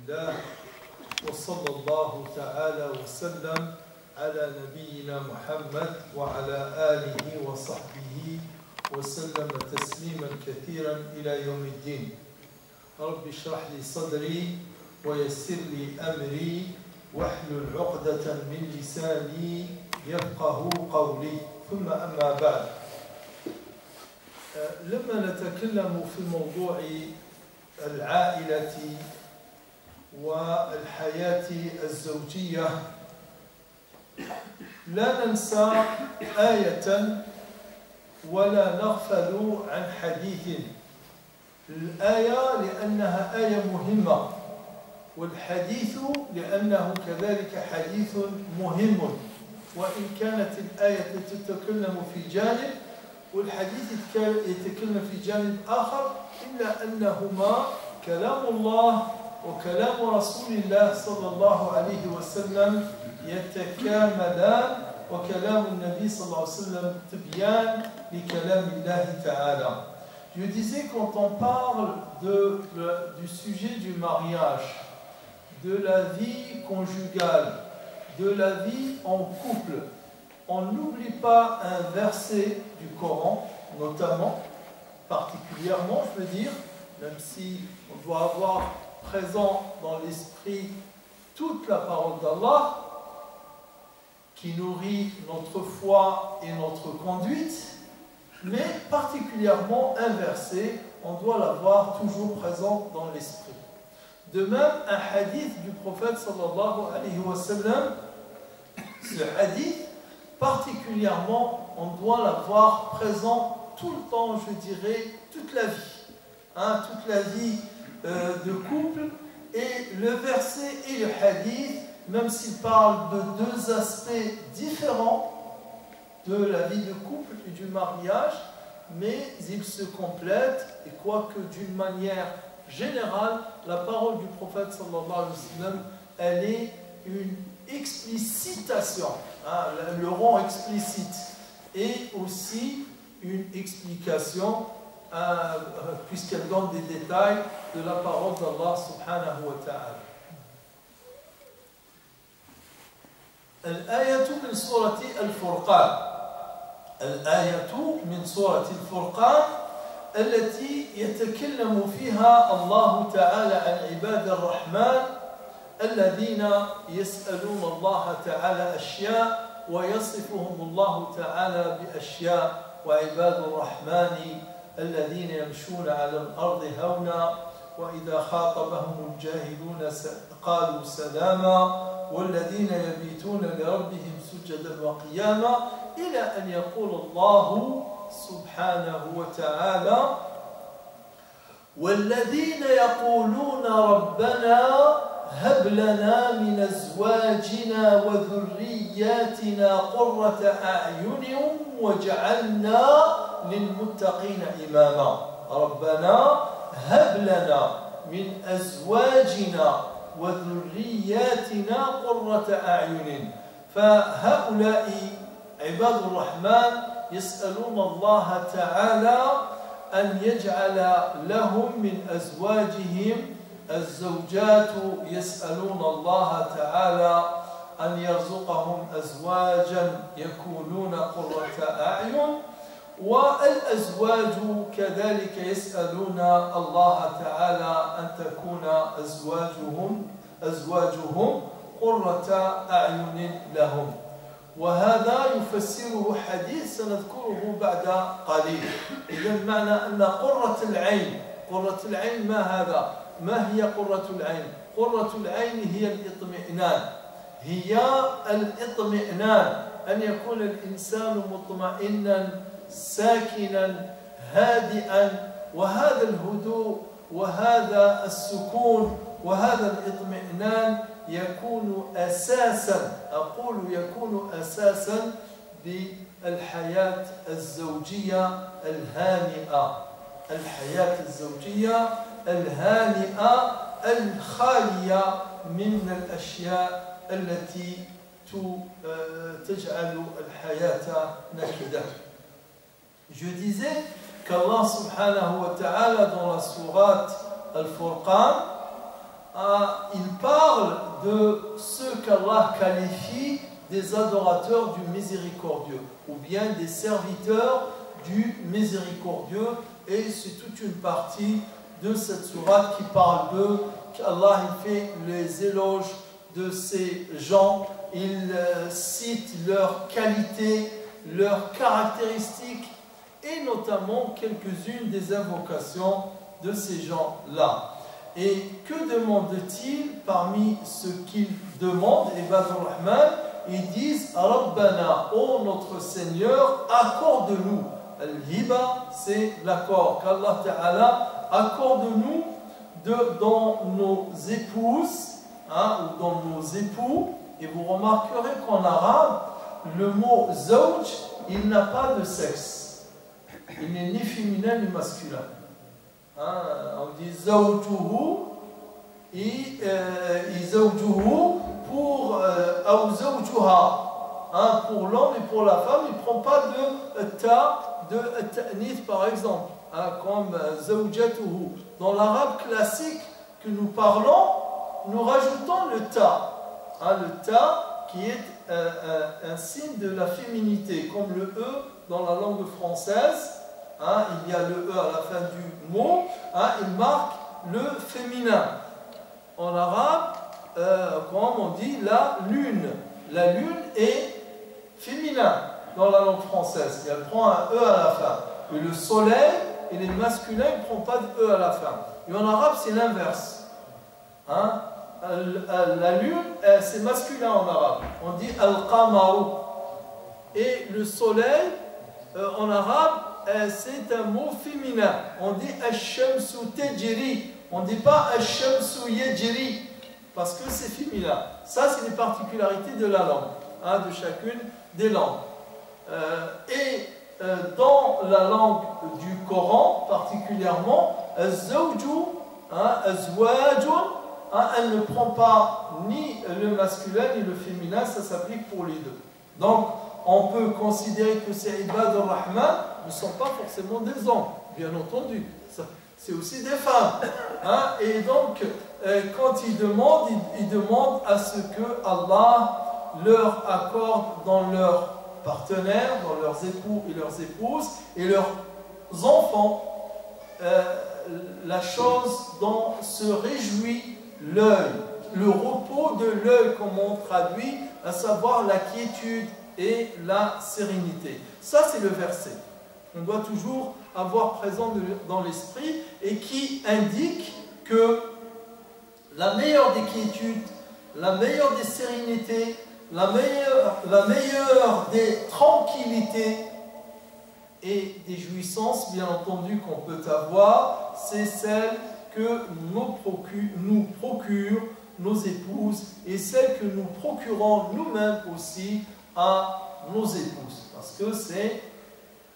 لله وصلى الله تعالى وسلم على نبينا محمد وعلى آله وصحبه وسلم تسليما كثيرا إلى يوم الدين. رب اشرح لي صدري ويسر لي أمري واحلل عقدة من لساني يفقه قولي. ثم أما بعد، لما نتكلم في موضوع العائلة والحياة الزوجية لا ننسى آية ولا نغفل عن حديث. الآية لأنها آية مهمة، والحديث لأنه كذلك حديث مهم، وإن كانت الآية تتكلم في جانب والحديث يتكلم في جانب آخر، إلا أنهما كلام الله وكلام رسول الله صلى الله عليه وسلم يتكاملان، وكلام النبي صلى الله عليه وسلم تبيان لكلام الله تعالى. Je disais, quand on parle du sujet du mariage, de la vie conjugale, de la vie en couple, on n'oublie pas un verset du Coran, notamment, particulièrement, je veux dire, même si on doit avoir présent dans l'esprit toute la parole d'Allah qui nourrit notre foi et notre conduite, mais particulièrement un verset, on doit l'avoir toujours présent dans l'esprit. De même, un hadith du prophète sallallahu alayhi wa sallam, ce hadith, particulièrement, on doit l'avoir présent tout le temps, je dirais, toute la vie. Toute la vie de couple. Et le verset et le hadith, même s'ils parlent de deux aspects différents de la vie de couple et du mariage, mais ils se complètent, et quoique d'une manière générale, la parole du prophète sallallahu alayhi wa sallam, elle est une explicitation, le rend explicite, et aussi une explication, puisqu'elle donne des détails de la parole d'Allah subhanahu wa ta'ala. الآية من سورة الفرقان. الآية من سورة الفرقان التي يتكلم فيها الله تعالى عن عباد الرحمن الذين يسألون الله تعالى أشياء ويصفهم الله تعالى بأشياء. وعباد الرحمن الذين يمشون على الأرض هونا وإذا خاطبهم الجاهلون قالوا سلاما والذين يبيتون لربهم سجدا وقياما، إلى أن يقول الله سبحانه وتعالى: والذين يقولون ربنا هب لنا من أزواجنا وذرياتنا قرة أعين واجعلنا للمتقين إماما. ربنا هب لنا من أزواجنا وذرياتنا قرة أعين. فهؤلاء عباد الرحمن يسألون الله تعالى أن يجعل لهم من أزواجهم، الزوجات يسألون الله تعالى أن يرزقهم أزواجا يكونون قرة أعين، والأزواج كذلك يسألون الله تعالى أن تكون أزواجهم قرة أعين لهم. وهذا يفسره حديث سنذكره بعد قليل. إذن معنى أن قرة العين ما هذا؟ ما هي قرة العين؟ قرة العين هي الإطمئنان، أن يكون الإنسان مطمئنا ساكنا هادئا، وهذا الهدوء وهذا السكون وهذا الإطمئنان يكون أساسا، يكون أساسا للحياة الزوجية الهانئة، الحياة الزوجية الهانئة الخالية من الأشياء التي تجعل الحياة نكدة. Je disais qu'Allah subhanahu wa ta'ala dans la sourate Al-Furqan il parle de ceux qu'Allah qualifie des adorateurs du miséricordieux, ou bien des serviteurs du miséricordieux, et c'est toute une partie de cette sourate qui parle d'eux, qu'Allah fait les éloges de ces gens, il cite leurs qualités, leurs caractéristiques, et notamment quelques-unes des invocations de ces gens-là. Et que demande-t-il parmi ce qu'ils demandent, Ibadur Rahman? Ils disent Rabbana, ô notre Seigneur, accorde-nous. Al-Hiba, c'est l'accord qu'Allah Ta'ala accorde-nous dans nos épouses, ou dans nos époux. Et vous remarquerez qu'en arabe, le mot zawj, il n'a pas de sexe. Il n'est ni féminin ni masculin. On dit zawjuhu et zawjuhu pour pour l'homme et pour la femme. Il ne prend pas de ta'nith par exemple, comme zawjatuhu. Dans l'arabe classique que nous parlons, nous rajoutons le ta. Le ta qui est un signe de la féminité, comme le e dans la langue française. Il y a le e à la fin du mot, il marque le féminin. En arabe, comme on dit la lune. La lune est féminin dans la langue française, et elle prend un e à la fin. Et le soleil, il est masculin, il ne prend pas de e à la fin. Et en arabe, c'est l'inverse. La lune, c'est masculin en arabe. On dit al-qamaru. Et le soleil, en arabe, c'est un mot féminin. On dit ash-shamsu tajri. On ne dit pas ash-shamsu yajri, parce que c'est féminin. Ça, c'est les particularités de la langue, de chacune des langues. Dans la langue du Coran, particulièrement, az-zawju, azwajun, elle ne prend pas ni le masculin ni le féminin, ça s'applique pour les deux. Donc, on peut considérer que ces Ibadur Rahman ne sont pas forcément des hommes, bien entendu. C'est aussi des femmes. Et donc, quand ils demandent à ce que Allah leur accorde dans leurs partenaires, dans leurs époux et leurs épouses, et leurs enfants, la chose dont se réjouit l'œil, le repos de l'œil, comme on traduit, à savoir la quiétude et la sérénité. Ça, c'est le verset. On doit toujours avoir présent dans l'esprit, et qui indique que la meilleure des quiétudes, la meilleure des sérénités, la meilleure des tranquillités et des jouissances, bien entendu, qu'on peut avoir, c'est celle que nous procurent nos épouses, et celle que nous procurons nous-mêmes aussi à nos épouses, parce que c'est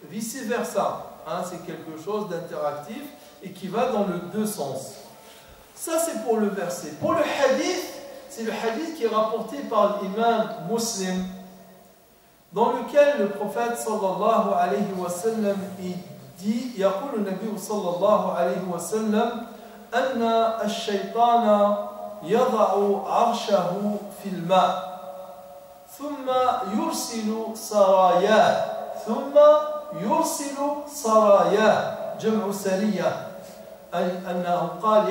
vice-versa, c'est quelque chose d'interactif et qui va dans le deux sens. Ça, c'est pour le verset. Pour le hadith, c'est le hadith qui est rapporté par l'imam Muslim, dans lequel le prophète sallallahu alayhi wa sallam dit, يقول النبي صلى الله عليه وسلم أن الشيطان يضع عرشه في الماء ثم يرسل سراياه جمع سرية، أي أنه قال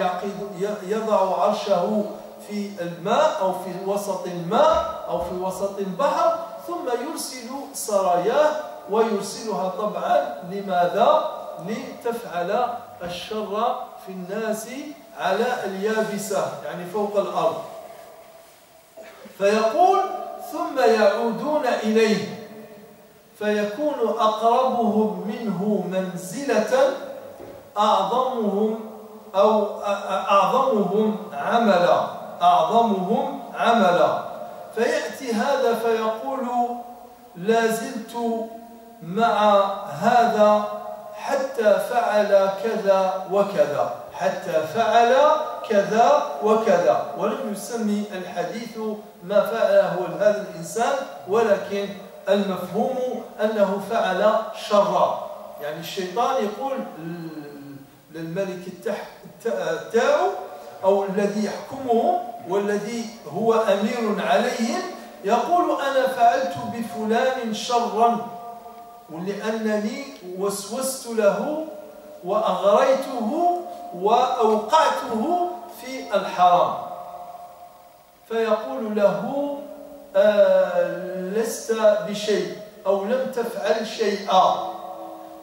يضع عرشه في الماء أو في وسط الماء أو في وسط البحر ثم يرسل سراياه، ويرسلها طبعا لماذا؟ لتفعل الشر في الناس على اليابسة، يعني فوق الأرض. فيقول ثم يعودون إليه فيكون أقربهم منه منزلة أعظمهم عملا فيأتي هذا فيقول لا زلت مع هذا حتى فعل كذا وكذا، ولم يسمي الحديث ما فعله هذا الإنسان، ولكن المفهوم أنه فعل شرا. يعني الشيطان يقول للملك تاعو أو الذي يحكمهم والذي هو أمير عليهم يقول أنا فعلت بفلان شرا ولأنني وسوست له وأغريته وأوقعته في الحرام، فيقول له لست بشيء أو لم تفعل شيئا.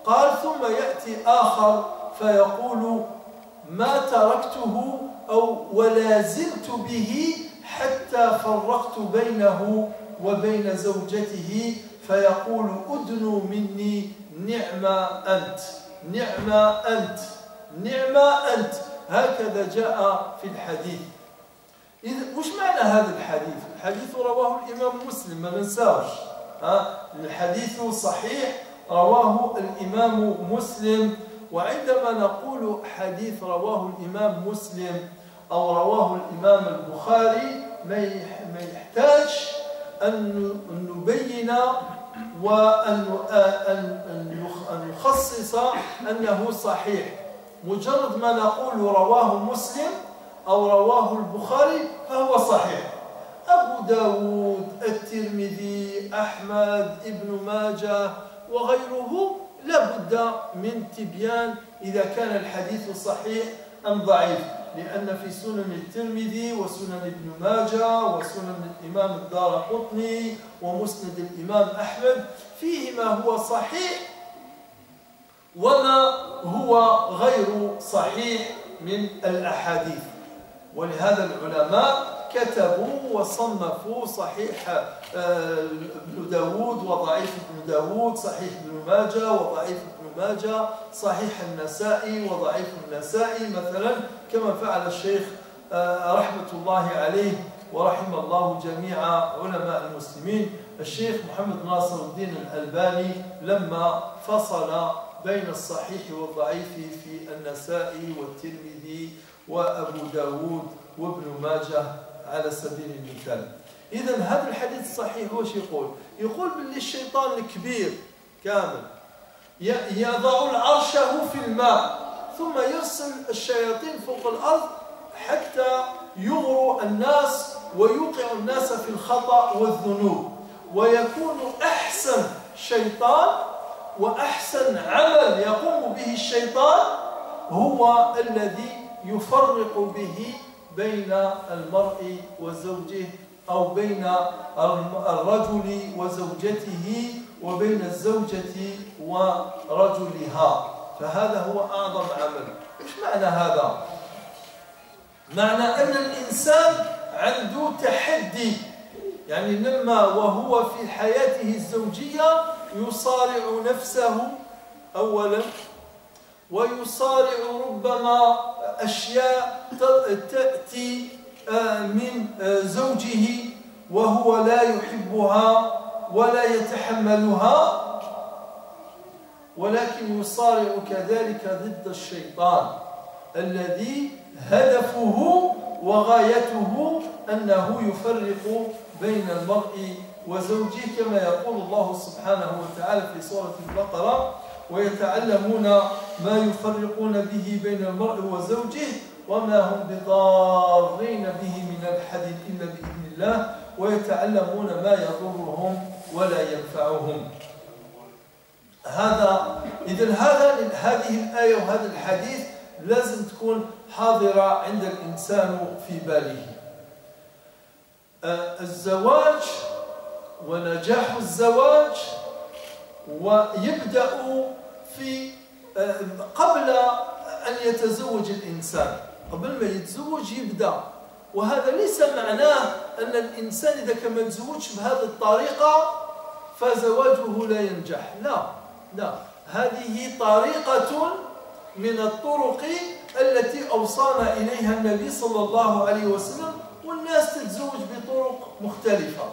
قال ثم يأتي آخر فيقول ما تركته أو ولا زلت به حتى فرقت بينه وبين زوجته، فيقول أدنوا مني نعم أنت نعم أنت نعم أنت. هكذا جاء في الحديث. إذا وش معنى هذا الحديث؟ الحديث رواه الإمام مسلم، ما ننساوش. الحديث صحيح رواه الإمام مسلم. وعندما نقول حديث رواه الإمام مسلم أو رواه الإمام البخاري ما يحتاج أن نبين وأن نخصص أنه صحيح. مجرد ما نقول رواه مسلم أو رواه البخاري فهو صحيح. أبو داود، الترمذي، أحمد، ابن ماجه وغيره لابد من تبيان إذا كان الحديث صحيح أم ضعيف، لأن في سنن الترمذي وسنن ابن ماجه وسنن الإمام الدارقطني ومسند الإمام أحمد فيه ما هو صحيح وما هو غير صحيح من الأحاديث. ولهذا العلماء كتبوا وصنفوا صحيح ابن داود وضعيف ابن داود، صحيح ابن ماجه وضعيف ابن ماجه، صحيح النسائي وضعيف النسائي مثلا، كما فعل الشيخ رحمة الله عليه ورحم الله جميع علماء المسلمين الشيخ محمد ناصر الدين الألباني لما فصل بين الصحيح والضعيف في النسائي والترمذي وأبو داود وابن ماجه على سبيل المثال. إذن هذا الحديث الصحيح وش يقول؟ يقول باللي الشيطان الكبير كامل يضع العرشه في الماء ثم يرسل الشياطين فوق الأرض حتى يغروا الناس ويوقع الناس في الخطأ والذنوب، ويكون أحسن شيطان وأحسن عمل يقوم به الشيطان هو الذي يفرق به بين المرء وزوجه أو بين الرجل وزوجته وبين الزوجة ورجلها، فهذا هو أعظم عمل. إيش معنى هذا؟ معنى أن الإنسان عنده تحدي، يعني لما وهو في حياته الزوجية يصارع نفسه أولا، ويصارع ربما أشياء تأتي من زوجه وهو لا يحبها ولا يتحملها، ولكن يصارع كذلك ضد الشيطان الذي هدفه وغايته أنه يفرق بين المرء وزوجه، كما يقول الله سبحانه وتعالى في سورة البقرة: ويتعلمون ما يفرقون به بين المرء وزوجه وما هم بضارين به من أحد إلا بإذن الله ويتعلمون ما يضرهم ولا ينفعهم. إذن هذه الآية وهذا الحديث لازم تكون حاضرة عند الإنسان في باله. الزواج ونجاح الزواج ويبدأ في قبل أن يتزوج الإنسان، قبل ما يتزوج يبدأ، وهذا ليس معناه أن الإنسان إذا كان ما تزوجش بهذه الطريقة فزواجه لا ينجح، لا، هذه طريقة من الطرق التي أوصانا إليها النبي صلى الله عليه وسلم، والناس تتزوج بطرق مختلفة،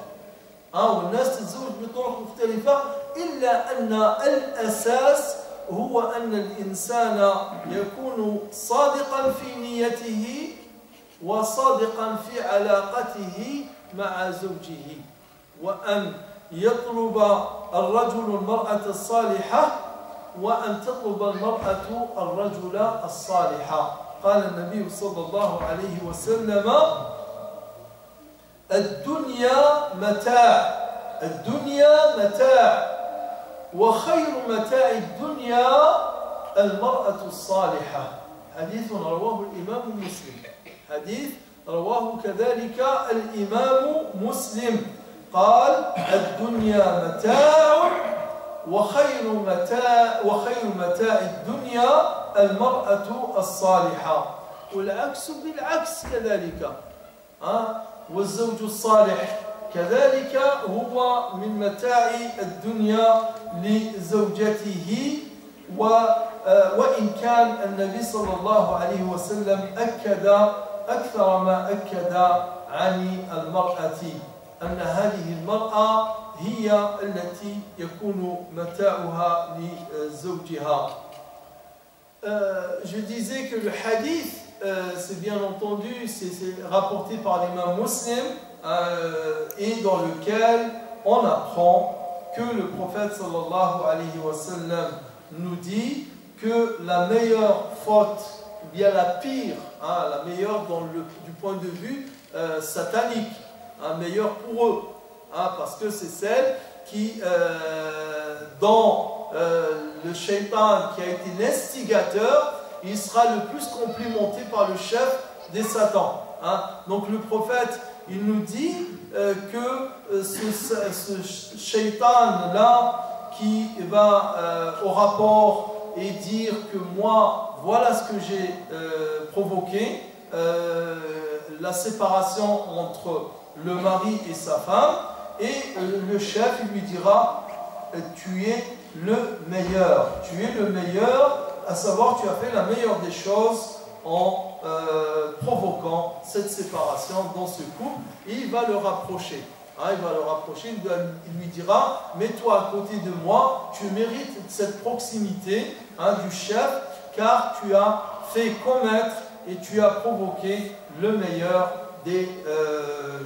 والناس تتزوج بطرق مختلفة، إلا أن الأساس هو أن الإنسان يكون صادقا في نيته وصادقا في علاقته مع زوجه، وأن يطلب الرجل المرأة الصالحة وأن تطلب المرأة الرجل الصالحة، قال النبي صلى الله عليه وسلم الدنيا متاع الدنيا متاع وخير متاع الدنيا المرأة الصالحة حديث رواه الإمام مسلم حديث رواه كذلك الإمام مسلم قال الدنيا متاع وخير متاع الدنيا المرأة الصالحة والعكس بالعكس كذلك والزوج الصالح كذلك هو من متاع الدنيا لزوجته وإن كان النبي صلى الله عليه وسلم أكد أكثر ما أكد عن المرأة أن هذه المرأة هي التي يكون متاعها لزوجها. Je disais que le hadith, c'est bien entendu, c'est rapporté par l'imam Muslim et dans lequel on apprend que le prophète sallallahu alayhi wa sallam nous dit que la meilleure faute, ou bien la pire, la meilleure du point de vue satanique, meilleure pour eux, parce que c'est celle qui, dans le shaitan qui a été l'instigateur, il sera le plus complimenté par le chef des satans. Donc le prophète, il nous dit que ce shaitan-là qui va au rapport et dire que moi, voilà ce que j'ai provoqué, la séparation entre le mari et sa femme, et le chef il lui dira tu es le meilleur, à savoir tu as fait la meilleure des choses en provoquant cette séparation dans ce couple, et il va le rapprocher. Il lui dira mets-toi à côté de moi, tu mérites cette proximité du chef, car tu as fait commettre et tu as provoqué le meilleur des,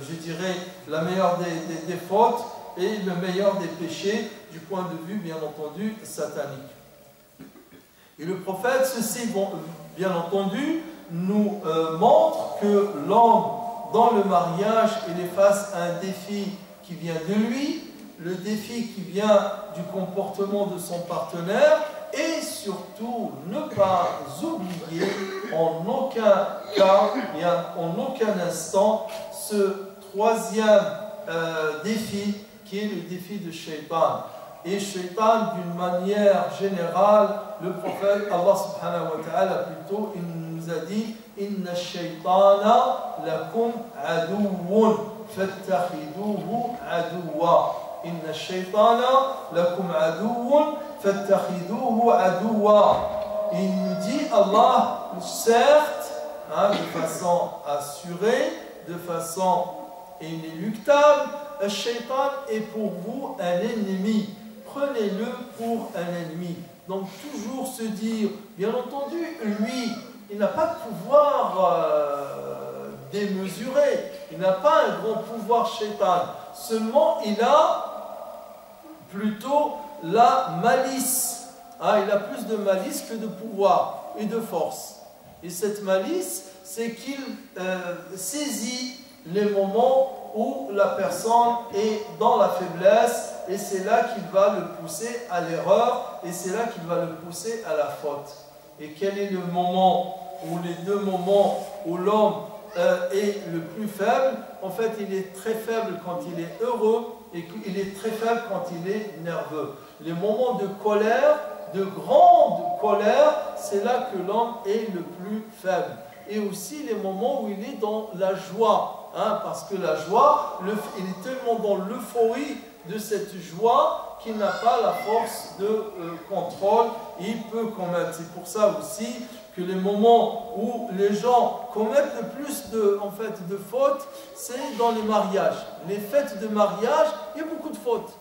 je dirais, la meilleure des fautes et le meilleur des péchés du point de vue, bien entendu, satanique. Et le prophète, ceci, bien entendu, nous montre que l'homme, dans le mariage, il est face à un défi qui vient de lui, le défi qui vient du comportement de son partenaire, et surtout ne pas oublier en aucun cas et en aucun instant ce troisième défi qui est le défi de Shaitan. Et Shaitan, d'une manière générale, le prophète Allah subhanahu wa ta'ala plutôt, il nous a dit Inna shaitana lakum aduwwun fattakhiduhu aduwwa. Inna shaitana lakum aduwwun fattakhiduhu aduwwa. Il nous dit Allah, certes, de façon assurée, de façon inéluctable, le shaitan est pour vous un ennemi. Prenez-le pour un ennemi. Donc toujours se dire, bien entendu, lui, il n'a pas de pouvoir démesuré. Il n'a pas un grand pouvoir shaitan. Seulement, il a plutôt la malice. Il a plus de malice que de pouvoir et de force. Et cette malice, c'est qu'il saisit les moments où la personne est dans la faiblesse, et c'est là qu'il va le pousser à l'erreur, et c'est là qu'il va le pousser à la faute. Et quel est le moment, ou les deux moments où l'homme est le plus faible? En fait, il est très faible quand il est heureux, et il est très faible quand il est nerveux. Les moments de colère, de grande colère, c'est là que l'homme est le plus faible. Et aussi les moments où il est dans la joie. Parce que la joie, il est tellement dans l'euphorie de cette joie qu'il n'a pas la force de contrôle, et il peut commettre. C'est pour ça aussi que les moments où les gens commettent le plus de fautes, c'est dans les mariages. Les fêtes de mariage, il y a beaucoup de fautes.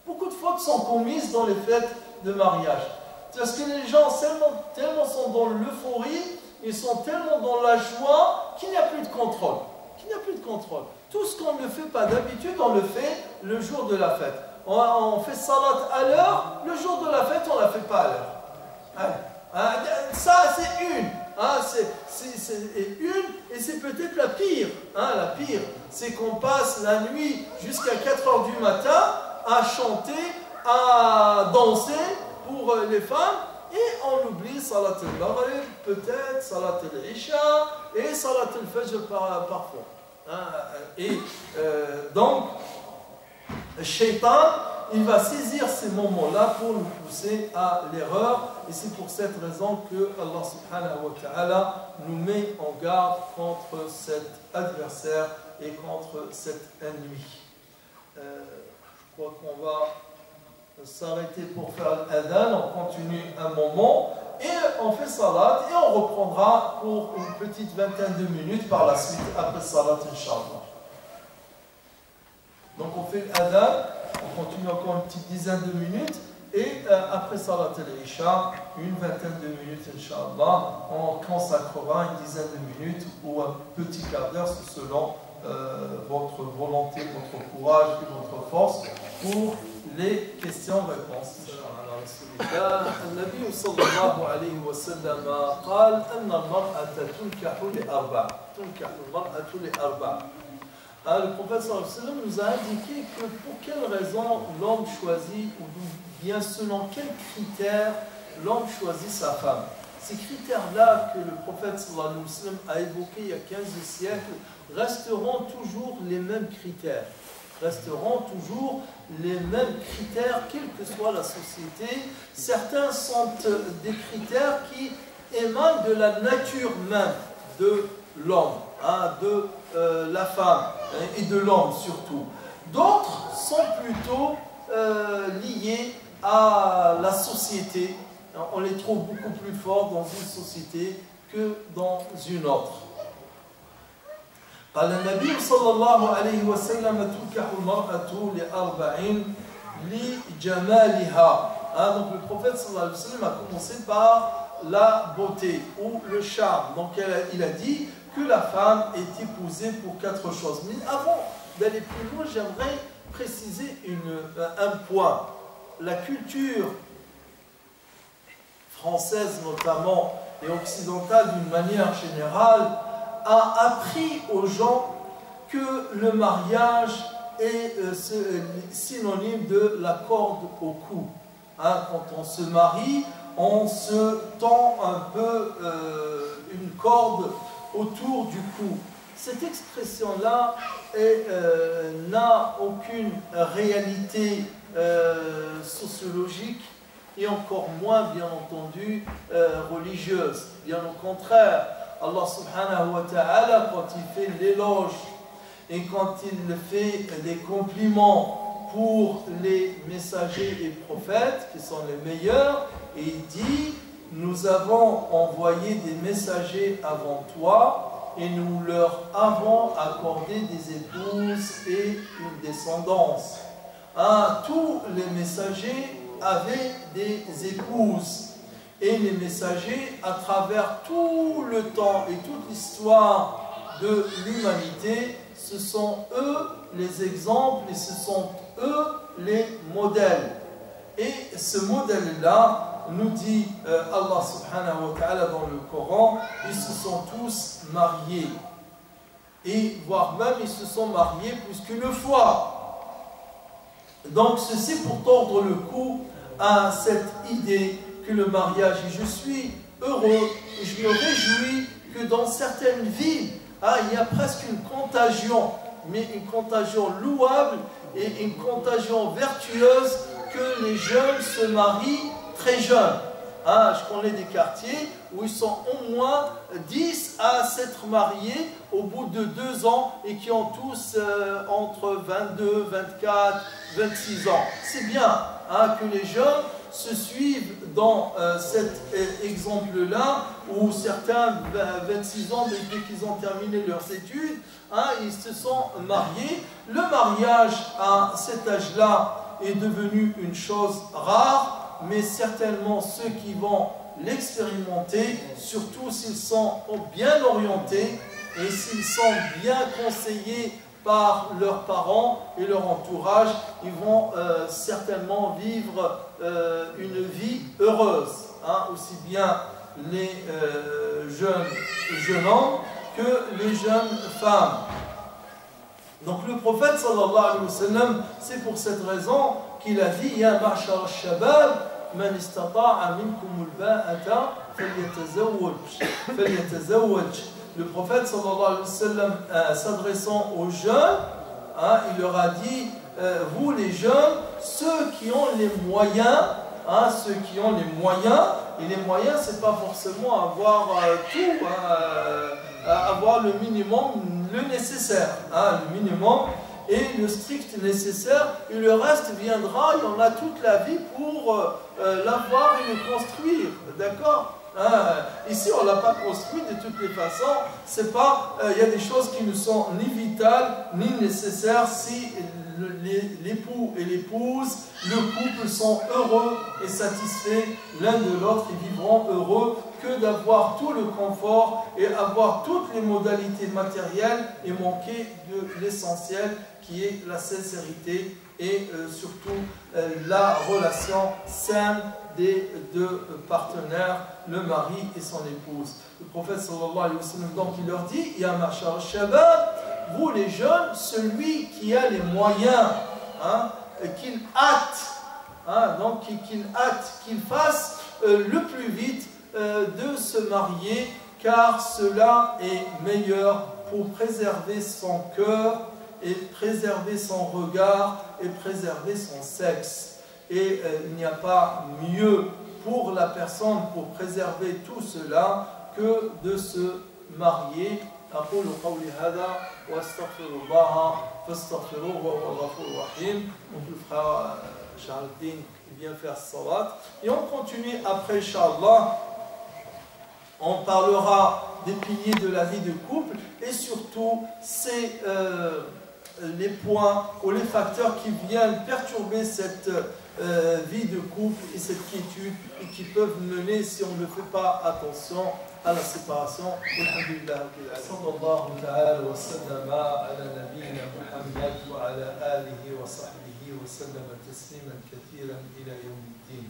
Beaucoup de fautes sont commises dans les fêtes de mariage. Parce que les gens tellement sont dans l'euphorie, ils sont tellement dans la joie qu'il n'y a plus de contrôle. Tout ce qu'on ne fait pas d'habitude, on le fait le jour de la fête. On fait salat à l'heure, le jour de la fête, on ne la fait pas à l'heure. Ça, c'est une. Ah, et c'est peut-être la pire. Hein, la pire, c'est qu'on passe la nuit jusqu'à 4 heures du matin à chanter, à danser pour les femmes, et on oublie Salat al-Maghrib, peut-être Salat al-Isha et Salat al-Fajr parfois. Hein, et donc, le shaitan, il va saisir ces moments-là pour nous pousser à l'erreur. Et c'est pour cette raison que Allah subhanahu wa ta'ala nous met en garde contre cet adversaire et contre cet ennemi. Je crois qu'on va s'arrêter pour faire l'adhan. On continue un moment et on fait salat et on reprendra pour une petite vingtaine de minutes par la suite après salat, Inch'Allah. Donc on fait l'adhan. On continue encore une petite dizaine de minutes et après Salat al-Isha, une vingtaine de minutes, Inch'Allah, on consacrera une dizaine de minutes ou un petit quart d'heure selon votre volonté, votre courage et votre force pour les questions-réponses. النبي صلى الله عليه وسلم قال أن المرأة تنكح لأربع تنكح المرأة لأربع. Le prophète sallallahu alayhi wa sallam nous a indiqué que pour quelle raison l'homme choisit, ou bien selon quels critères l'homme choisit sa femme. Ces critères-là que le prophète sallallahu alayhi wa sallam a évoqués il y a 15 siècles resteront toujours les mêmes critères. Resteront toujours les mêmes critères, quelle que soit la société. Certains sont des critères qui émanent de la nature même de l'homme, hein, de la femme et de l'homme surtout. D'autres sont plutôt liés à la société. On les trouve beaucoup plus forts dans une société que dans une autre. قال النبي صلى الله عليه وسلم تنكح المرأة لأربع لجمالها. Donc le prophète sallallahu alayhi wa sallam a commencé par la beauté ou le charme. Donc il a dit que la femme est épousée pour 4 choses. Mais avant d'aller plus loin, j'aimerais préciser un point. La culture française notamment et occidentale d'une manière générale a appris aux gens que le mariage est synonyme de la corde au cou. Hein, quand on se marie, on se tend un peu une corde autour du cou. Cette expression-là n'a aucune réalité sociologique et encore moins, bien entendu, religieuse. Bien au contraire, Allah subhanahu wa ta'ala, quand il fait l'éloge et quand il fait des compliments pour les messagers et prophètes, qui sont les meilleurs, et il dit: nous avons envoyé des messagers avant toi et nous leur avons accordé des épouses et une descendance. Hein, tous les messagers avaient des épouses. Et les messagers, à travers tout le temps et toute l'histoire de l'humanité, ce sont eux les exemples et ce sont eux les modèles. Et ce modèle-là, nous dit Allah subhanahu wa ta'ala dans le Coran, ils se sont tous mariés. Et voire même ils se sont mariés plus qu'une fois. Donc ceci pour tordre le cou à cette idée que le mariage, et je suis heureux et je me réjouis que dans certaines villes, il y a presque une contagion, mais une contagion louable et une contagion vertueuse que les jeunes se marient très jeunes. Je connais des quartiers où ils sont au moins 10 à s'être mariés au bout de 2 ans et qui ont tous entre 22, 24, 26 ans. C'est bien que les jeunes se suivent dans cet exemple-là, où certains, 26 ans, dès qu'ils ont terminé leurs études, ils se sont mariés. Le mariage à cet âge-là est devenu une chose rare, mais certainement ceux qui vont l'expérimenter, surtout s'ils sont bien orientés et s'ils sont bien conseillés par leurs parents et leur entourage, ils vont certainement vivre une vie heureuse. Aussi bien les jeunes hommes que les jeunes femmes. Donc le prophète sallallahu alayhi wa sallam, c'est pour cette raison qu'il a dit Ya ma'shar al-shabab man istata'a minkum al-ba'ata falyatazawwaj. Le prophète sallallahu alayhi wa sallam, s'adressant aux jeunes, il leur a dit vous les jeunes, ceux qui ont les moyens, ceux qui ont les moyens, et les moyens c'est pas forcément avoir tout, avoir le minimum, le nécessaire, le minimum et le strict nécessaire, et le reste viendra, il y en a toute la vie pour l'avoir et le construire, d'accord? Ici on ne l'a pas construit de toutes les façons, c'est pas, y a des choses qui ne sont ni vitales ni nécessaires si l'époux et l'épouse, le couple sont heureux et satisfaits l'un de l'autre, ils vivront heureux, que d'avoir tout le confort et avoir toutes les modalités matérielles et manquer de l'essentiel qui est la sincérité et surtout la relation saine des deux partenaires, le mari et son épouse. Le prophète sallallahu alayhi wa sallam, donc il leur dit Ya ma'shar al-shabab, vous les jeunes, celui qui a les moyens, qu'il hâte, donc qu'il fasse le plus vite de se marier, car cela est meilleur pour préserver son cœur et préserver son regard et préserver son sexe. Et il n'y a pas mieux pour la personne pour préserver tout cela que de se marier. أقول قولي هذا وأستغفر الله فاستغفروه وهو الغفور الرحيم. Donc le frère Charles-Din vient faire salat. Et on continue après, Inch'Allah. On parlera des piliers de la vie de couple et surtout c'est les points ou les facteurs qui viennent perturber cette vie de couple et cette quiétude et qui peuvent mener, si on ne fait pas attention, à la séparation. Alhamdulillah. Sallallahu ta'ala wa sallama ala nabiyyina Muhammad wa ala alihi wa sahbihi wa sallama tasliman kathiran ila yawmiddin.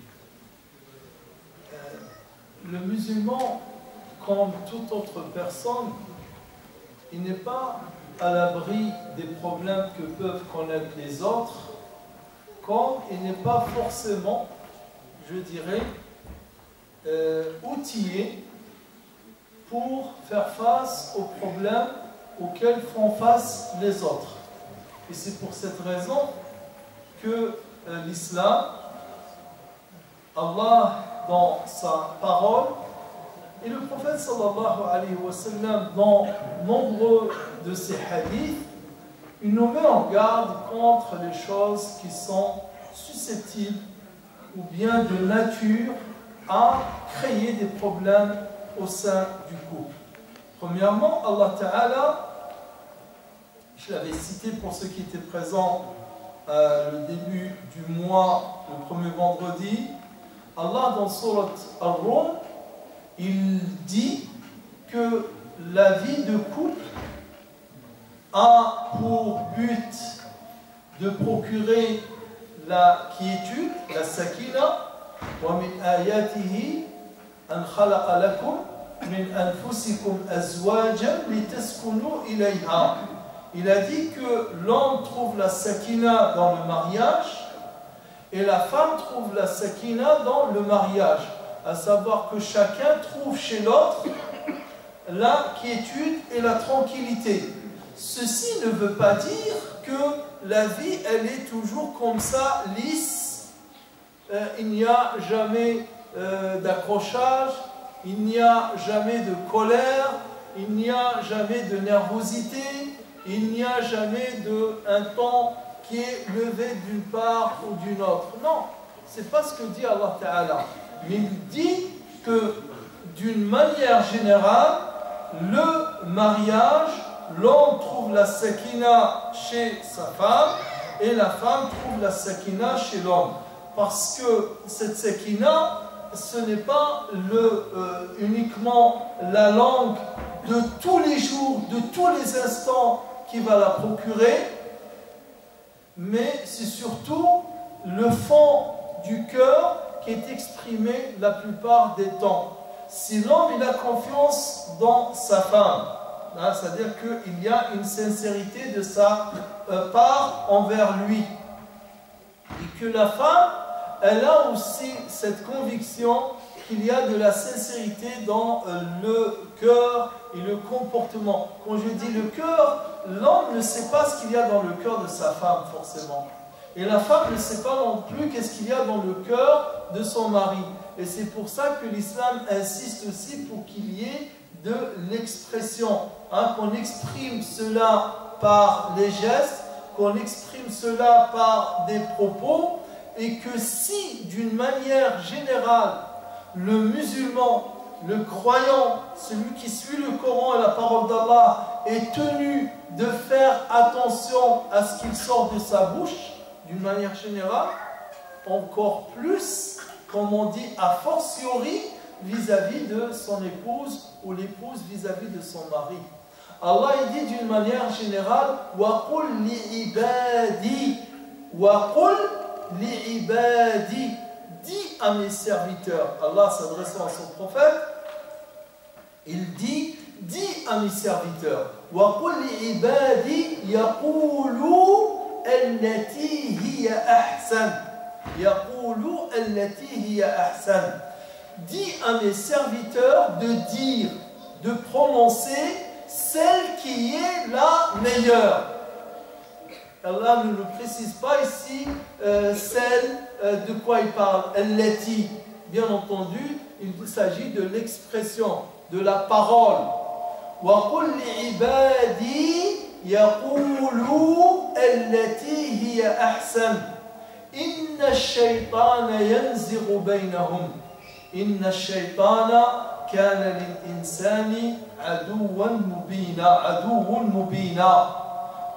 Le musulman, comme toute autre personne, il n'est pas à l'abri des problèmes que peuvent connaître les autres, comme il n'est pas forcément, je dirais, outillé pour faire face aux problèmes auxquels font face les autres. Et c'est pour cette raison que l'islam, Allah dans sa parole, et le prophète sallallahu alayhi wa sallam dans nombreux de ses hadiths, il nous met en garde contre les choses qui sont susceptibles ou bien de nature à créer des problèmes au sein du couple. Premièrement, Allah Ta'ala, je l'avais cité pour ceux qui étaient présents le début du mois, le premier vendredi, Allah dans Surat Ar-Rum, il dit que la vie de couple a pour but de procurer la quiétude, la sakina, wa min ayatihi an khalaqa lakum min anfusikum azwajan litaskunu ilayha. Il a dit que l'homme trouve la sakina dans le mariage et la femme trouve la sakina dans le mariage, à savoir que chacun trouve chez l'autre la quiétude et la tranquillité. Ceci ne veut pas dire que la vie, elle est toujours comme ça, lisse. Il n'y a jamais d'accrochage, il n'y a jamais de colère, il n'y a jamais de nervosité, il n'y a jamais un ton qui est levé d'une part ou d'une autre. Non, c'est pas ce que dit Allah Ta'ala. Mais il dit que d'une manière générale, le mariage, l'homme trouve la sakina chez sa femme et la femme trouve la sakina chez l'homme. Parce que cette sakina, ce n'est pas uniquement la langue de tous les jours, de tous les instants qui va la procurer, mais c'est surtout le fond du cœur qui est exprimé la plupart des temps. si l'homme il a confiance dans sa femme, hein, c'est-à-dire qu'il y a une sincérité de sa part envers lui, et que la femme, elle a aussi cette conviction qu'il y a de la sincérité dans le cœur et le comportement. Quand je dis le cœur, l'homme ne sait pas ce qu'il y a dans le cœur de sa femme forcément. Et la femme ne sait pas non plus qu'est-ce qu'il y a dans le cœur de son mari. Et c'est pour ça que l'islam insiste aussi pour qu'il y ait de l'expression. Hein, qu'on exprime cela par les gestes, qu'on exprime cela par des propos, et que si d'une manière générale, le musulman, le croyant, celui qui suit le Coran et la parole d'Allah est tenu de faire attention à ce qu'il sort de sa bouche, d'une manière générale, encore plus, comme on dit, a fortiori, vis-à-vis de son épouse ou l'épouse vis-à-vis de son mari. Allah il dit d'une manière générale وَقُلْ لِعِبَادِي وَقُلْ لِعِبَادِي dis à mes serviteurs. Allah s'adressant à son prophète, il dit dis à mes serviteurs وَقُلْ لِعِبَادِي يَقُولُوا التي هي أحسن يقولوا التي هي أحسن dis à mes serviteurs de dire, de prononcer celle qui est la meilleure. Allah ne le précise pas ici celle de quoi il parle, allati. Bien entendu, il s'agit de l'expression, de la parole. وَقُلْ لِعِبَادِي يقولوا التي هي أحسن إن الشيطان ينزغ بينهم إن الشيطان كان للإنسان عدوا مبينا.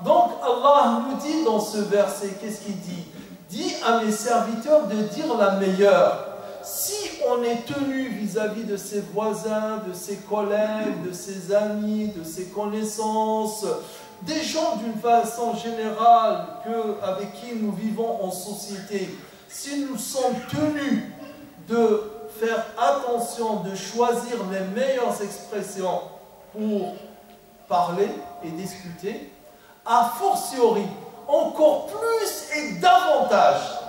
Donc Allah nous dit dans ce verset, qu'est-ce qu'il dit? Dis à mes serviteurs de dire la meilleure. Si on est tenu vis-à-vis de ses voisins, de ses collègues, de ses amis, de ses connaissances, des gens d'une façon générale avec qui nous vivons en société, si nous sommes tenus de faire attention, de choisir les meilleures expressions pour parler et discuter, a fortiori, encore plus et davantage,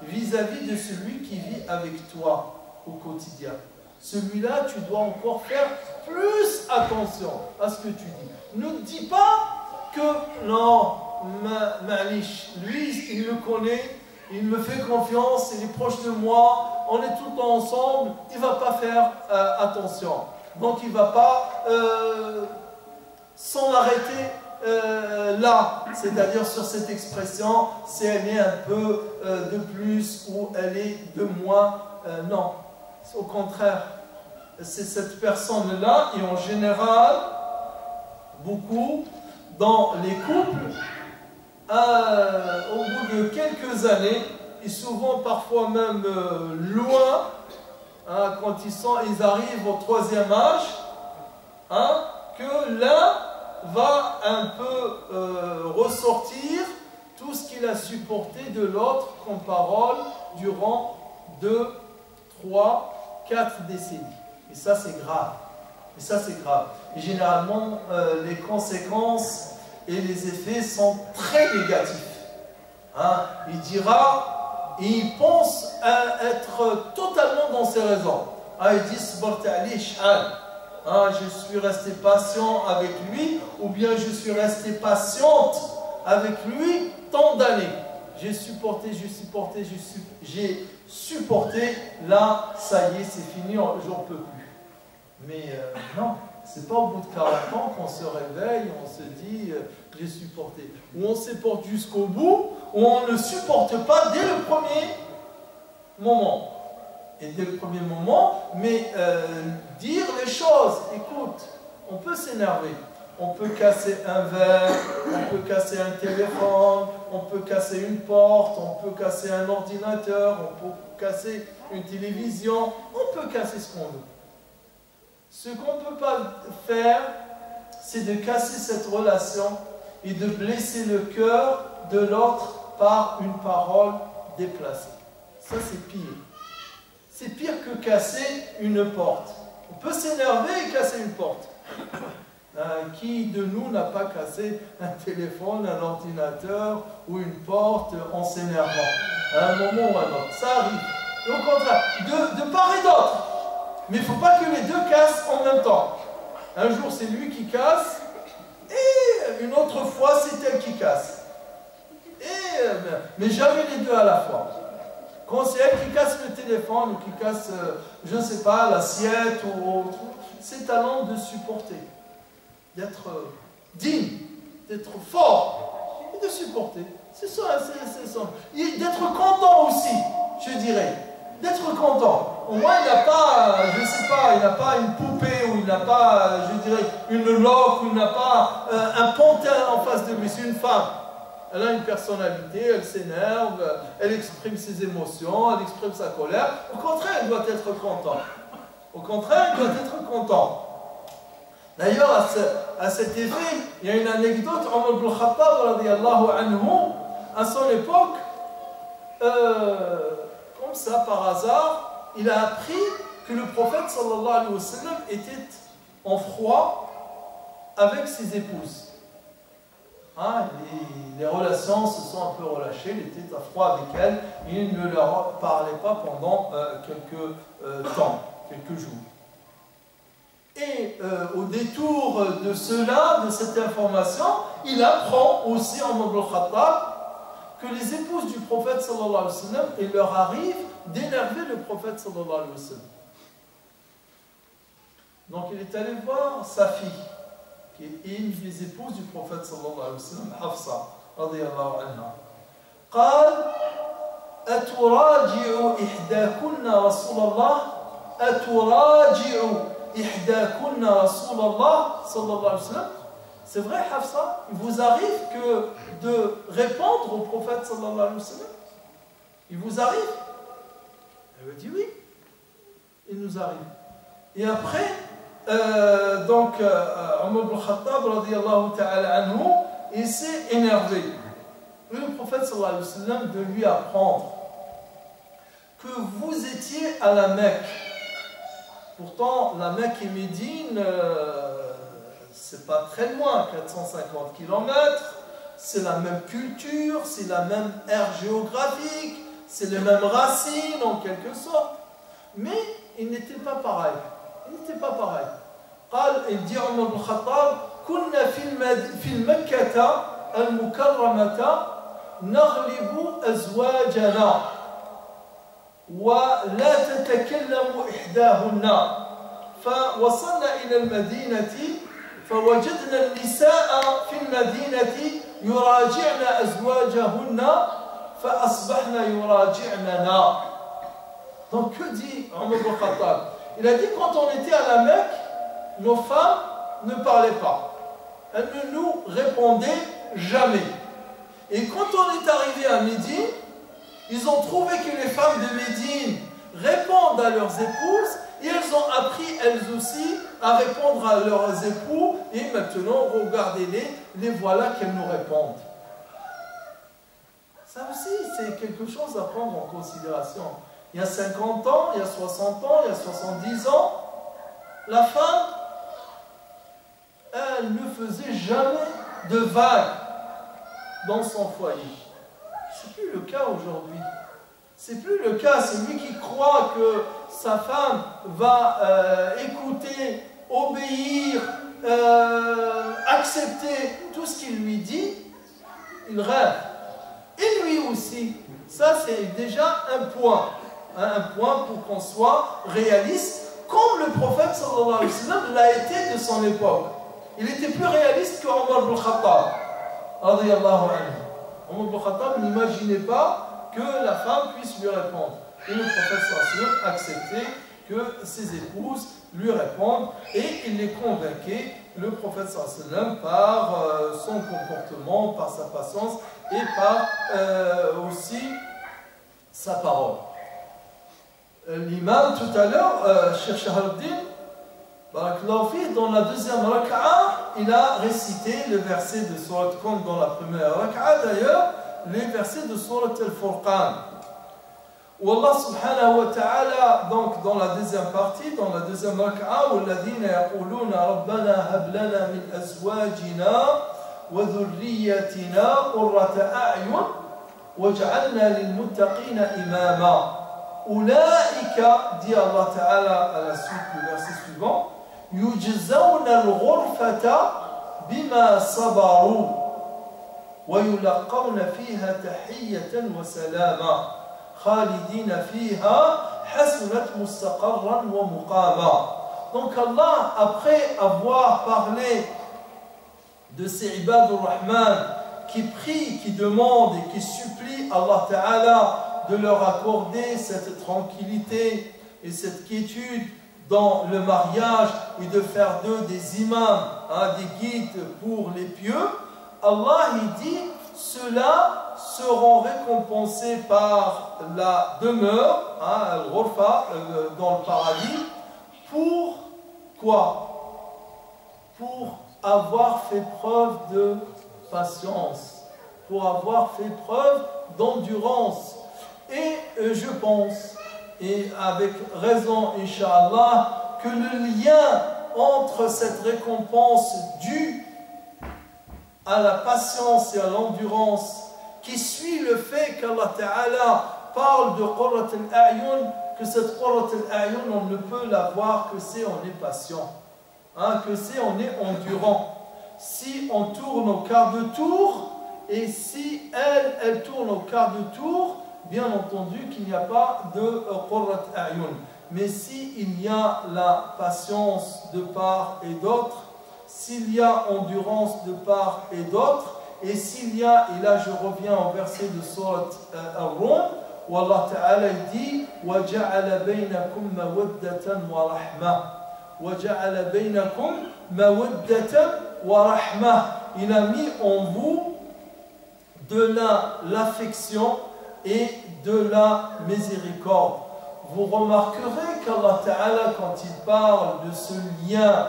vis-à-vis de celui qui vit avec toi au quotidien. Celui-là, tu dois encore faire plus attention à ce que tu dis. Ne dis pas que non, Malish, lui, il me connaît, il me fait confiance, il est proche de moi, on est tout le temps ensemble, il ne va pas faire attention. Donc il ne va pas s'en arrêter là, c'est-à-dire sur cette expression, si elle est un peu de plus ou elle est de moins, non. Au contraire, c'est cette personne-là, et en général, beaucoup, dans les couples, au bout de quelques années, et souvent parfois même loin, hein, quand ils arrivent au 3e âge, hein, que l'un va un peu ressortir tout ce qu'il a supporté de l'autre comme parole durant 2, 3, 4 décennies. Et ça c'est grave. Et ça c'est grave. Et généralement les conséquences et les effets sont très négatifs. Hein? Il dira, et il pense être totalement dans ses raisons. Ah, il dit, je suis resté patient avec lui, ou bien je suis resté patiente avec lui tant d'années. J'ai supporté, là, ça y est, c'est fini, j'en peux plus. Mais non, c'est pas au bout de 40 ans qu'on se réveille, on se dit, j'ai supporté. Ou on supporte jusqu'au bout, ou on ne supporte pas dès le premier moment. Et dès le premier moment, mais dire les choses, écoute, on peut s'énerver, on peut casser un verre, on peut casser un téléphone, on peut casser une porte, on peut casser un ordinateur, on peut casser une télévision, on peut casser ce qu'on veut. Ce qu'on ne peut pas faire, c'est de casser cette relation et de blesser le cœur de l'autre par une parole déplacée. Ça c'est pire. c'est pire que casser une porte. On peut s'énerver et casser une porte. Qui de nous n'a pas cassé un téléphone, un ordinateur ou une porte en s'énervant à un moment ou à un autre? Ça arrive. Et au contraire, de part et d'autre. Mais il ne faut pas que les deux cassent en même temps. Un jour c'est lui qui casse et une autre fois c'est elle qui casse. Mais jamais les deux à la fois. Quand c'est elle qui casse le téléphone ou qui casse, je ne sais pas, l'assiette ou autre, c'est à l'homme de supporter, d'être digne, d'être fort et de supporter. C'est ça, c'est ça. Et d'être content aussi, je dirais. D'être content. Au moins, il n'a pas, je ne sais pas, il n'a pas une poupée ou il n'a pas, je dirais, une loque ou il n'a pas un pantin en face de lui. C'est une femme. Elle a une personnalité, elle s'énerve, elle exprime ses émotions, elle exprime sa colère. Au contraire, elle doit être contente. Au contraire, elle doit être contente. D'ailleurs, à cet effet, il y a une anecdote. Omar ibn Khattab, radiyallahu anhu, à son époque, comme ça, par hasard, il a appris que le prophète, sallallahu alayhi wa sallam, était en froid avec ses épouses. Les relations se sont un peu relâchées, il était à froid avec elles, et il ne leur parlait pas pendant quelques temps, quelques jours. Et au détour de cela, de cette information, il apprend aussi en Ibn Khattab que les épouses du prophète sallallahu alayhi wa sallam, il leur arrive d'énerver le prophète sallallahu alayhi wa sallam. Donc il est allé voir sa fille, qui est une des épouses du prophète sallallahu alayhi wa sallam, Hafsa, radiyallahu anha. قال أتراجع إحداكن رسول الله أتراجع إحداكن رسول الله صلى الله عليه وسلم. C'est vrai, Hafsa, il vous arrive que de répondre au prophète sallallahu alayhi wa sallam? Il vous arrive? Elle me dit oui, il nous arrive. Et après, Omar ibn Khattab, radiyallahu ta'ala anhu, il s'est énervé. Et le prophète sallallahu alayhi wa sallam de lui apprendre que vous étiez à la Mecque. Pourtant, la Mecque et Médine, c'est pas très loin, 450 km, c'est la même culture, c'est la même ère géographique, c'est les mêmes racines en quelque sorte. Mais il n'était pas pareil. Il n'était pas pareil. Il dit Omar ibn Khattab, كنا في المكة المكرمة نغلب أزواجنا ولا تتكلم إحداهن فوصلنا إلى المدينة فوجدنا النساء في المدينة يراجعن أزواجهن فأصبحنا يراجعننا. Donc que dit Omar ibn Khattab? Il a dit quand on était à la Mecque, nos femmes ne parlaient pas. Elles ne nous répondaient jamais. Et quand on est arrivé à Médine, ils ont trouvé que les femmes de Médine répondent à leurs épouses et elles ont appris elles aussi à répondre à leurs époux et maintenant regardez-les voilà qu'elles nous répondent. Ça aussi c'est quelque chose à prendre en considération. Il y a 50 ans, il y a 60 ans, il y a 70 ans, la femme, elle ne faisait jamais de vagues dans son foyer. Ce n'est plus le cas aujourd'hui. C'est plus le cas. C'est lui qui croit que sa femme va écouter, obéir, accepter tout ce qu'il lui dit. Il rêve. Et lui aussi. Ça, c'est déjà un point. Un point pour qu'on soit réaliste, comme le prophète sallallahu alayhi wa sallam l'a été de son époque. Il était plus réaliste que Omar ibn Khattab, radiyallahu anhu. Omar ibn Khattab n'imaginait pas que la femme puisse lui répondre. Et le prophète sallallahu alayhi wa sallam acceptait que ses épouses lui répondent et il les convainquait, le prophète sallallahu alayhi wa sallam, par son comportement, par sa patience et par aussi sa parole. L'imam tout à l'heure, Cheikh Shahabuddin, dans la deuxième raka'a, il a récité le verset de Surat comme dans la première raka'a d'ailleurs, les versets de Surat Al-Furqan. où Allah subhanahu wa ta'ala, donc dans la deuxième partie, dans la deuxième rak'a, وَالَّذِينَ يَقُولُونَ رَبَّنَا هَبْ لَنَا مِنْ أَزْوَاجِنَا وَذُرِّيَّتِنَا قُرَّةَ أَعْيُنٍ وَاجْعَلْنَا لِلْمُتَّقِينَ إِمَامًا. Ulaika, dit Allah Ta'ala à la suite du verset suivant, yujzawna al-ghurfata bima sabaru wa yulaqawna fiha tahiyyatan wa salama khalidina fiha hasunat mustaqarran wa muqama. Donc Allah, après avoir parlé de ces ibadur rahman qui prient, qui demandent et qui supplient Allah Ta'ala de leur accorder cette tranquillité et cette quiétude dans le mariage et de faire d'eux des imams, des guides pour les pieux, Allah il dit, ceux-là seront récompensés par la demeure, al-ghurfa, dans le paradis. Pour quoi? Pour avoir fait preuve de patience, pour avoir fait preuve d'endurance. Et je pense, et avec raison, Inch'Allah, que le lien entre cette récompense due à la patience et à l'endurance qui suit le fait qu'Allah Ta'ala parle de Qurrat al-A'yun, que cette Qurrat al-A'yun, on ne peut l'avoir que si on est patient, que si on est endurant. Si on tourne au quart de tour, et si elle tourne au quart de tour, bien entendu qu'il n'y a pas de Qurrat A'yun. Mais s'il y a la patience de part et d'autre, s'il y a endurance de part et d'autre, et s'il y a, et là je reviens au verset de Surat Ar-Rum, où Allah Ta'ala dit وَجَعَلَ بَيْنَكُمْ مَوَدَّةً وَرَحْمَةً وَجَعَلَ بَيْنَكُمْ مَوَدَّةً وَرَحْمَةً. Il a mis en vous de l'affection et de la miséricorde. Vous remarquerez qu'Allah Ta'ala, quand il parle de ce lien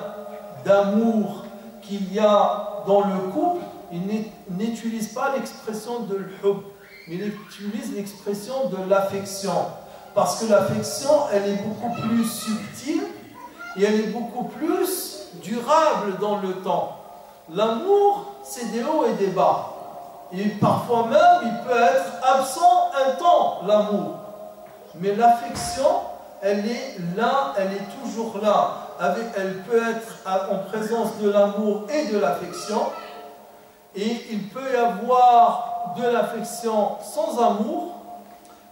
d'amour qu'il y a dans le couple, il n'utilise pas l'expression de l'hub, mais il utilise l'expression de l'affection. Parce que l'affection, elle est beaucoup plus subtile et elle est beaucoup plus durable dans le temps. L'amour, c'est des hauts et des bas. Et parfois même, il peut être absent un temps, l'amour. Mais l'affection, elle est là, elle est toujours là. Elle peut être en présence de l'amour et de l'affection. Et il peut y avoir de l'affection sans amour.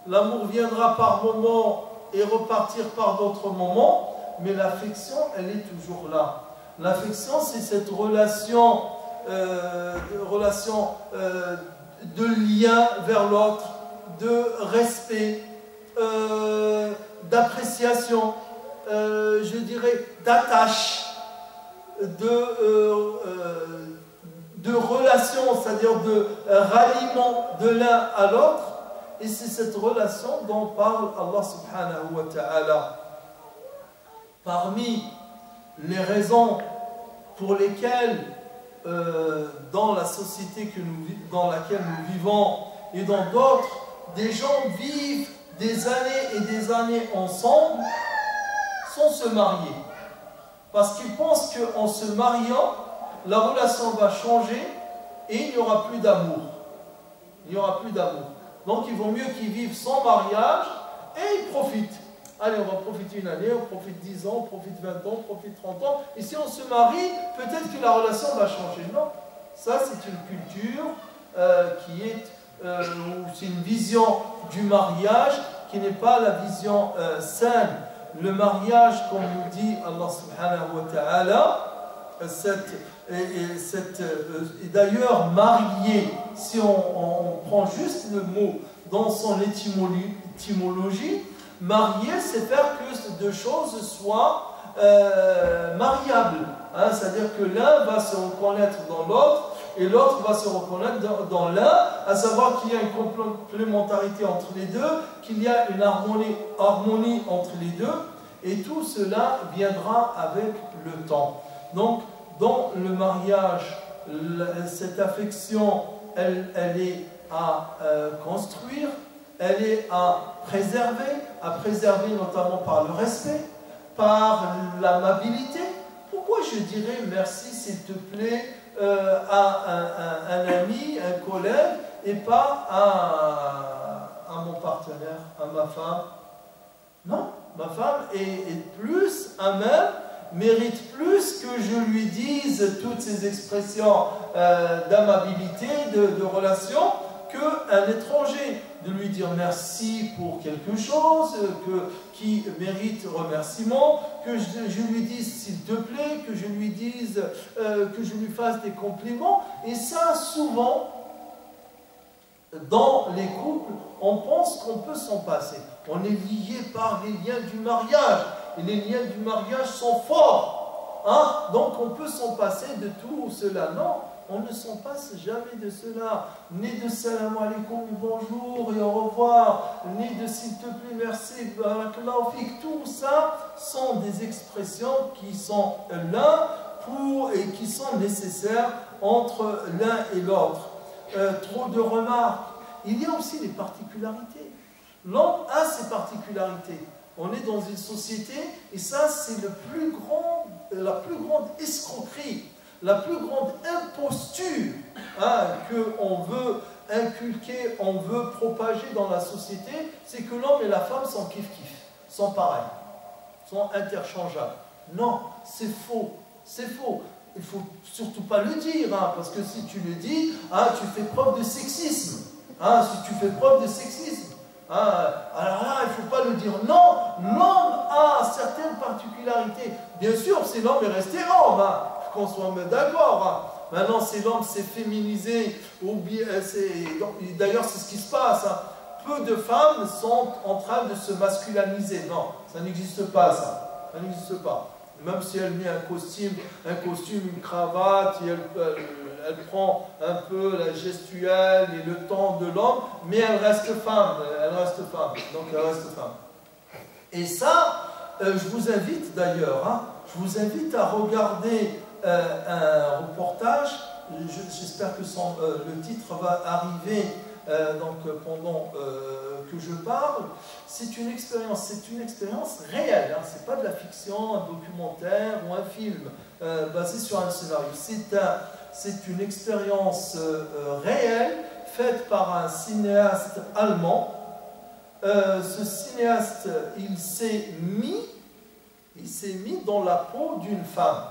L'amour viendra par moments et repartir par d'autres moments. Mais l'affection, elle est toujours là. L'affection, c'est cette relation de lien vers l'autre, de respect, d'appréciation, je dirais d'attache, de relation, c'est-à-dire de ralliement de l'un à l'autre. Et c'est cette relation dont parle Allah subhanahu wa ta'ala. Parmi les raisons pour lesquelles dans la société dans laquelle nous vivons et dans d'autres, des gens vivent des années et des années ensemble sans se marier. Parce qu'ils pensent qu'en se mariant, la relation va changer et il n'y aura plus d'amour. Il n'y aura plus d'amour. Donc il vaut mieux qu'ils vivent sans mariage et ils profitent. Allez, on va profiter une année, on profite 10 ans, on profite 20 ans, on profite 30 ans. Et si on se marie, peut-être que la relation va changer. Non, ça c'est une culture qui est, c'est une vision du mariage qui n'est pas la vision saine. Le mariage, comme nous dit Allah subhanahu wa ta'ala, et d'ailleurs marié, si on prend juste le mot dans son étymologie, marier, c'est faire que deux choses soient mariables. C'est-à-dire que l'un va se reconnaître dans l'autre et l'autre va se reconnaître dans l'un, à savoir qu'il y a une complémentarité entre les deux, qu'il y a une harmonie entre les deux, et tout cela viendra avec le temps. Donc, dans le mariage, cette affection, elle est à construire, elle est à préserver notamment par le respect, par l'amabilité. Pourquoi je dirais merci s'il te plaît à un ami, un collègue, et pas à mon partenaire, à ma femme? Non, ma femme est plus à même, mérite plus que je lui dise toutes ces expressions d'amabilité, de relation, qu'un étranger. De lui dire merci pour quelque chose qui mérite remerciement, que je lui dise s'il te plaît, que je lui dise, que je lui fasse des compliments. Et ça, souvent, dans les couples, on pense qu'on peut s'en passer. On est lié par les liens du mariage. Et les liens du mariage sont forts. Hein? Donc on peut s'en passer de tout cela. Non, on ne s'en passe jamais de cela. Ni de salam alaikum, bonjour et au revoir. Ni de s'il te plaît, merci, barakallahu fik. Tout ça sont des expressions qui sont là et qui sont nécessaires entre l'un et l'autre. Trop de remarques. Il y a aussi des particularités. L'homme a ses particularités. On est dans une société et ça c'est la plus grande escroquerie, la plus grande imposture qu'on veut inculquer, on veut propager dans la société, c'est que l'homme et la femme sont kiff-kiff, sont pareils, sont interchangeables. Non, c'est faux, c'est faux. Il ne faut surtout pas le dire, parce que si tu le dis, tu fais preuve de sexisme. Si tu fais preuve de sexisme, alors là, il ne faut pas le dire. Non, l'homme a certaines particularités. Bien sûr, si l'homme est resté homme, qu'on soit d'accord. Maintenant, si l'homme s'est féminisé, d'ailleurs, c'est ce qui se passe. Peu de femmes sont en train de se masculiniser. Non, ça n'existe pas, ça. Ça n'existe pas. Même si elle met un costume, une cravate, et elle prend un peu la gestuelle et le temps de l'homme, mais elle reste femme, donc elle reste femme. Et ça, je vous invite d'ailleurs, je vous invite à regarder un reportage, j'espère que le titre va arriver donc pendant que je parle. C'est une expérience réelle, c'est pas de la fiction, un documentaire ou un film basé sur un scénario. C'est une expérience réelle faite par un cinéaste allemand. Ce cinéaste, il s'est mis dans la peau d'une femme.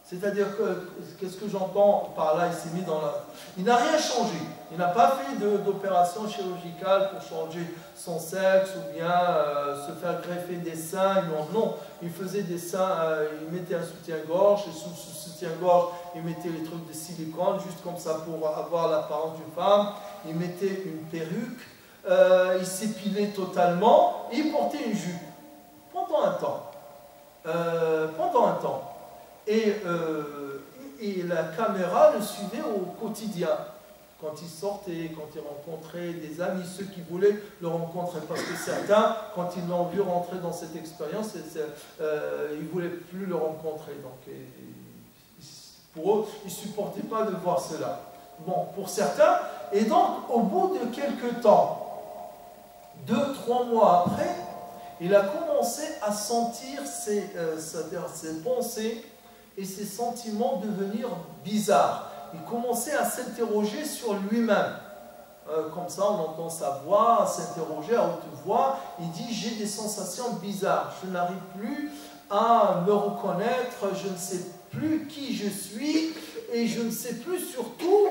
C'est-à-dire que, qu'est-ce que j'entends par là, il s'est mis dans la... Il n'a rien changé. Il n'a pas fait d'opération chirurgicale pour changer son sexe ou bien se faire greffer des seins. Non, il faisait des seins, il mettait un soutien-gorge et sous ce soutien-gorge, il mettait les trucs de silicone, juste comme ça pour avoir l'apparence d'une femme. Il mettait une perruque, il s'épilait totalement et il portait une jupe pendant un temps. Et la caméra le suivait au quotidien. Quand il sortait, quand il rencontrait des amis, ceux qui voulaient le rencontrer. Parce que certains, quand ils l'ont vu rentrer dans cette expérience, ils ne voulaient plus le rencontrer. Donc, pour eux, ils ne supportaient pas de voir cela. Bon, pour certains. Et donc, au bout de quelques temps, 2-3 mois après, il a commencé à sentir ses pensées et ses sentiments devenir bizarres. Il commençait à s'interroger sur lui-même. Comme ça, on entend sa voix, s'interroger à haute voix. Il dit, j'ai des sensations bizarres. Je n'arrive plus à me reconnaître. Je ne sais plus qui je suis. Et je ne sais plus surtout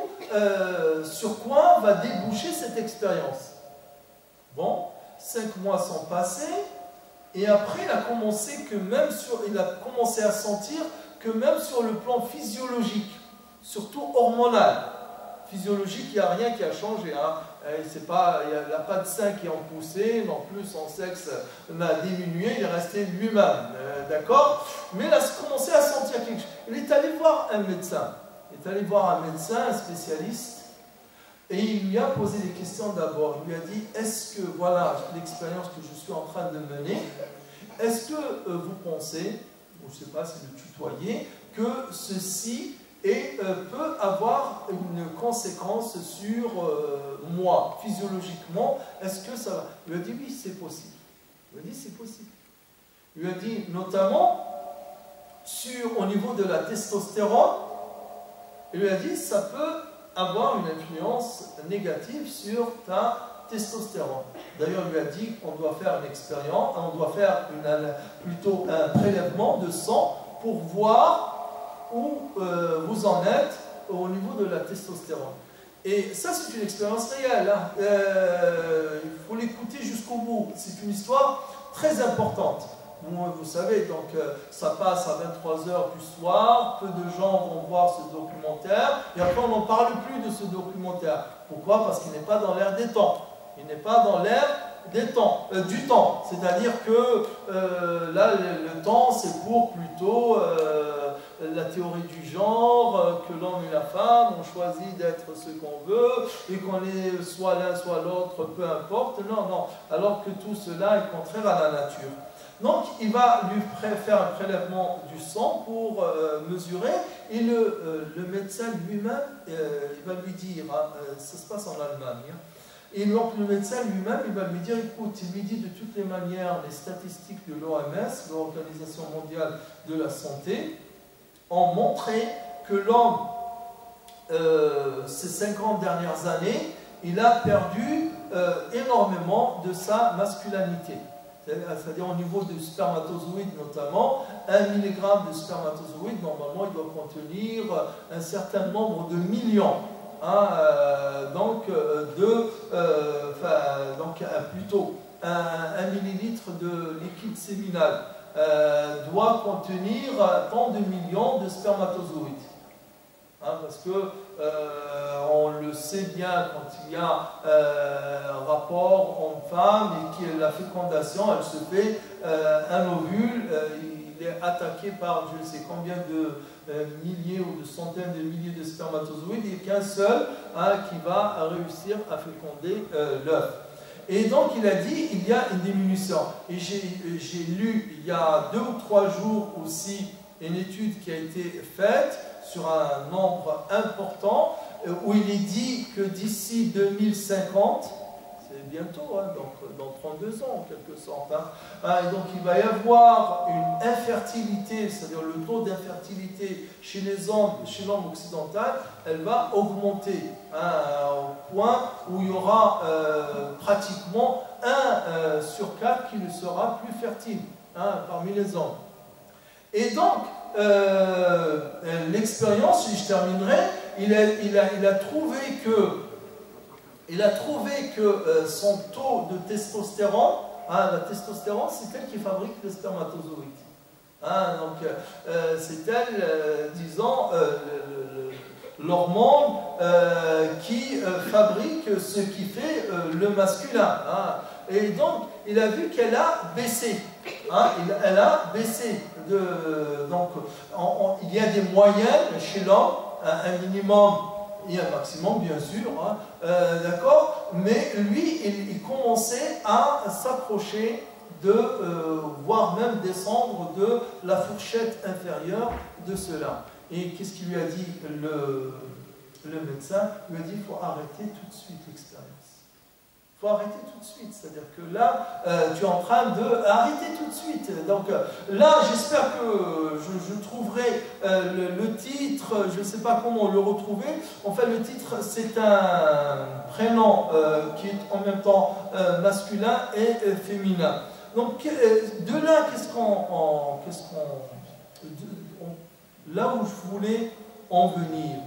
sur quoi va déboucher cette expérience. Bon, 5 mois sont passés. Et après, il a commencé à sentir que même sur le plan physiologique, surtout hormonal, physiologique, il n'y a rien qui a changé. Il n'a pas de sein qui ont poussé, non plus son sexe n'a diminué, il est resté lui-même, d'accord? Mais il a commencé à sentir quelque chose. Il est allé voir un médecin, un spécialiste, et il lui a posé des questions d'abord. Il lui a dit, est-ce que, voilà l'expérience que je suis en train de mener, est-ce que vous pensez, je ne sais pas si le tutoyer, que ceci et peut avoir une conséquence sur moi, physiologiquement. Est-ce que ça va? Il lui a dit oui, c'est possible. Il lui a dit c'est possible. Il lui a dit notamment au niveau de la testostérone, il lui a dit ça peut avoir une influence négative sur ta testostérone. D'ailleurs, il lui a dit qu'on doit faire une expérience, on doit faire plutôt un prélèvement de sang pour voir où vous en êtes au niveau de la testostérone. Et ça, c'est une expérience réelle. Hein. Il faut l'écouter jusqu'au bout. C'est une histoire très importante. Vous savez, donc ça passe à 23 h du soir, peu de gens vont voir ce documentaire, et après on n'en parle plus de ce documentaire. Pourquoi? Parce qu'il n'est pas dans l'air des temps. Il n'est pas dans l'air du temps. C'est-à-dire que là, le temps, c'est pour plutôt la théorie du genre, que l'homme et la femme, on choisit d'être ce qu'on veut, et qu'on est soit l'un, soit l'autre, peu importe. Non, non. Alors que tout cela est contraire à la nature. Donc, il va lui faire un prélèvement du sang pour mesurer, et le médecin lui-même, il va lui dire, ça se passe en Allemagne, hein, et donc le médecin lui-même, il va lui dire, écoute, il lui dit de toutes les manières, les statistiques de l'OMS, l'Organisation mondiale de la santé, ont montré que l'homme, ces 50 dernières années, il a perdu énormément de sa masculinité. C'est-à-dire au niveau du spermatozoïde notamment, 1 milligramme de spermatozoïde, normalement, il doit contenir un certain nombre de millions. Hein, plutôt 1 millilitre de liquide séminal doit contenir tant de millions de spermatozoïdes. Hein, parce que on le sait bien, quand il y a un rapport homme-femme et que la fécondation, elle se fait, un ovule, il est attaqué par je ne sais combien de milliers ou de centaines de milliers de spermatozoïdes, et qu'un seul qui va réussir à féconder l'œuf. Et donc il a dit il y a une diminution. Et j'ai lu il y a 2 ou 3 jours aussi une étude qui a été faite sur un nombre important, où il est dit que d'ici 2050, c'est bientôt, hein, donc dans 32 ans en quelque sorte, hein, et donc il va y avoir une infertilité, c'est-à-dire le taux d'infertilité chez les hommes, chez l'homme occidental, elle va augmenter, hein, au point où il y aura pratiquement 1 sur 4 qui ne sera plus fertile, hein, parmi les hommes. Et donc, l'expérience, si je terminerai, il a trouvé que son taux de testostérone, hein, la testostérone, c'est elle qui fabrique les spermatozoïdes. Hein, donc, c'est elle, disons, l'hormone qui fabrique ce qui fait le masculin. Hein. Et donc, il a vu qu'elle a baissé. Hein, elle a baissé. Donc, il y a des moyennes chez l'homme, un minimum et un maximum, bien sûr. Hein, d'accord. Mais lui, il commençait à s'approcher voire même descendre de la fourchette inférieure de cela. Et qu'est-ce qu'il lui a dit le médecin? Il lui a dit il faut arrêter tout de suite l'expérience. Il faut arrêter tout de suite. C'est-à-dire que là, tu es en train d'arrêter tout de suite. Donc là, j'espère que je trouverai le titre, je ne sais pas comment le retrouver. En fait, le titre, c'est un prénom qui est en même temps masculin et féminin. Donc de là, là où je voulais en venir,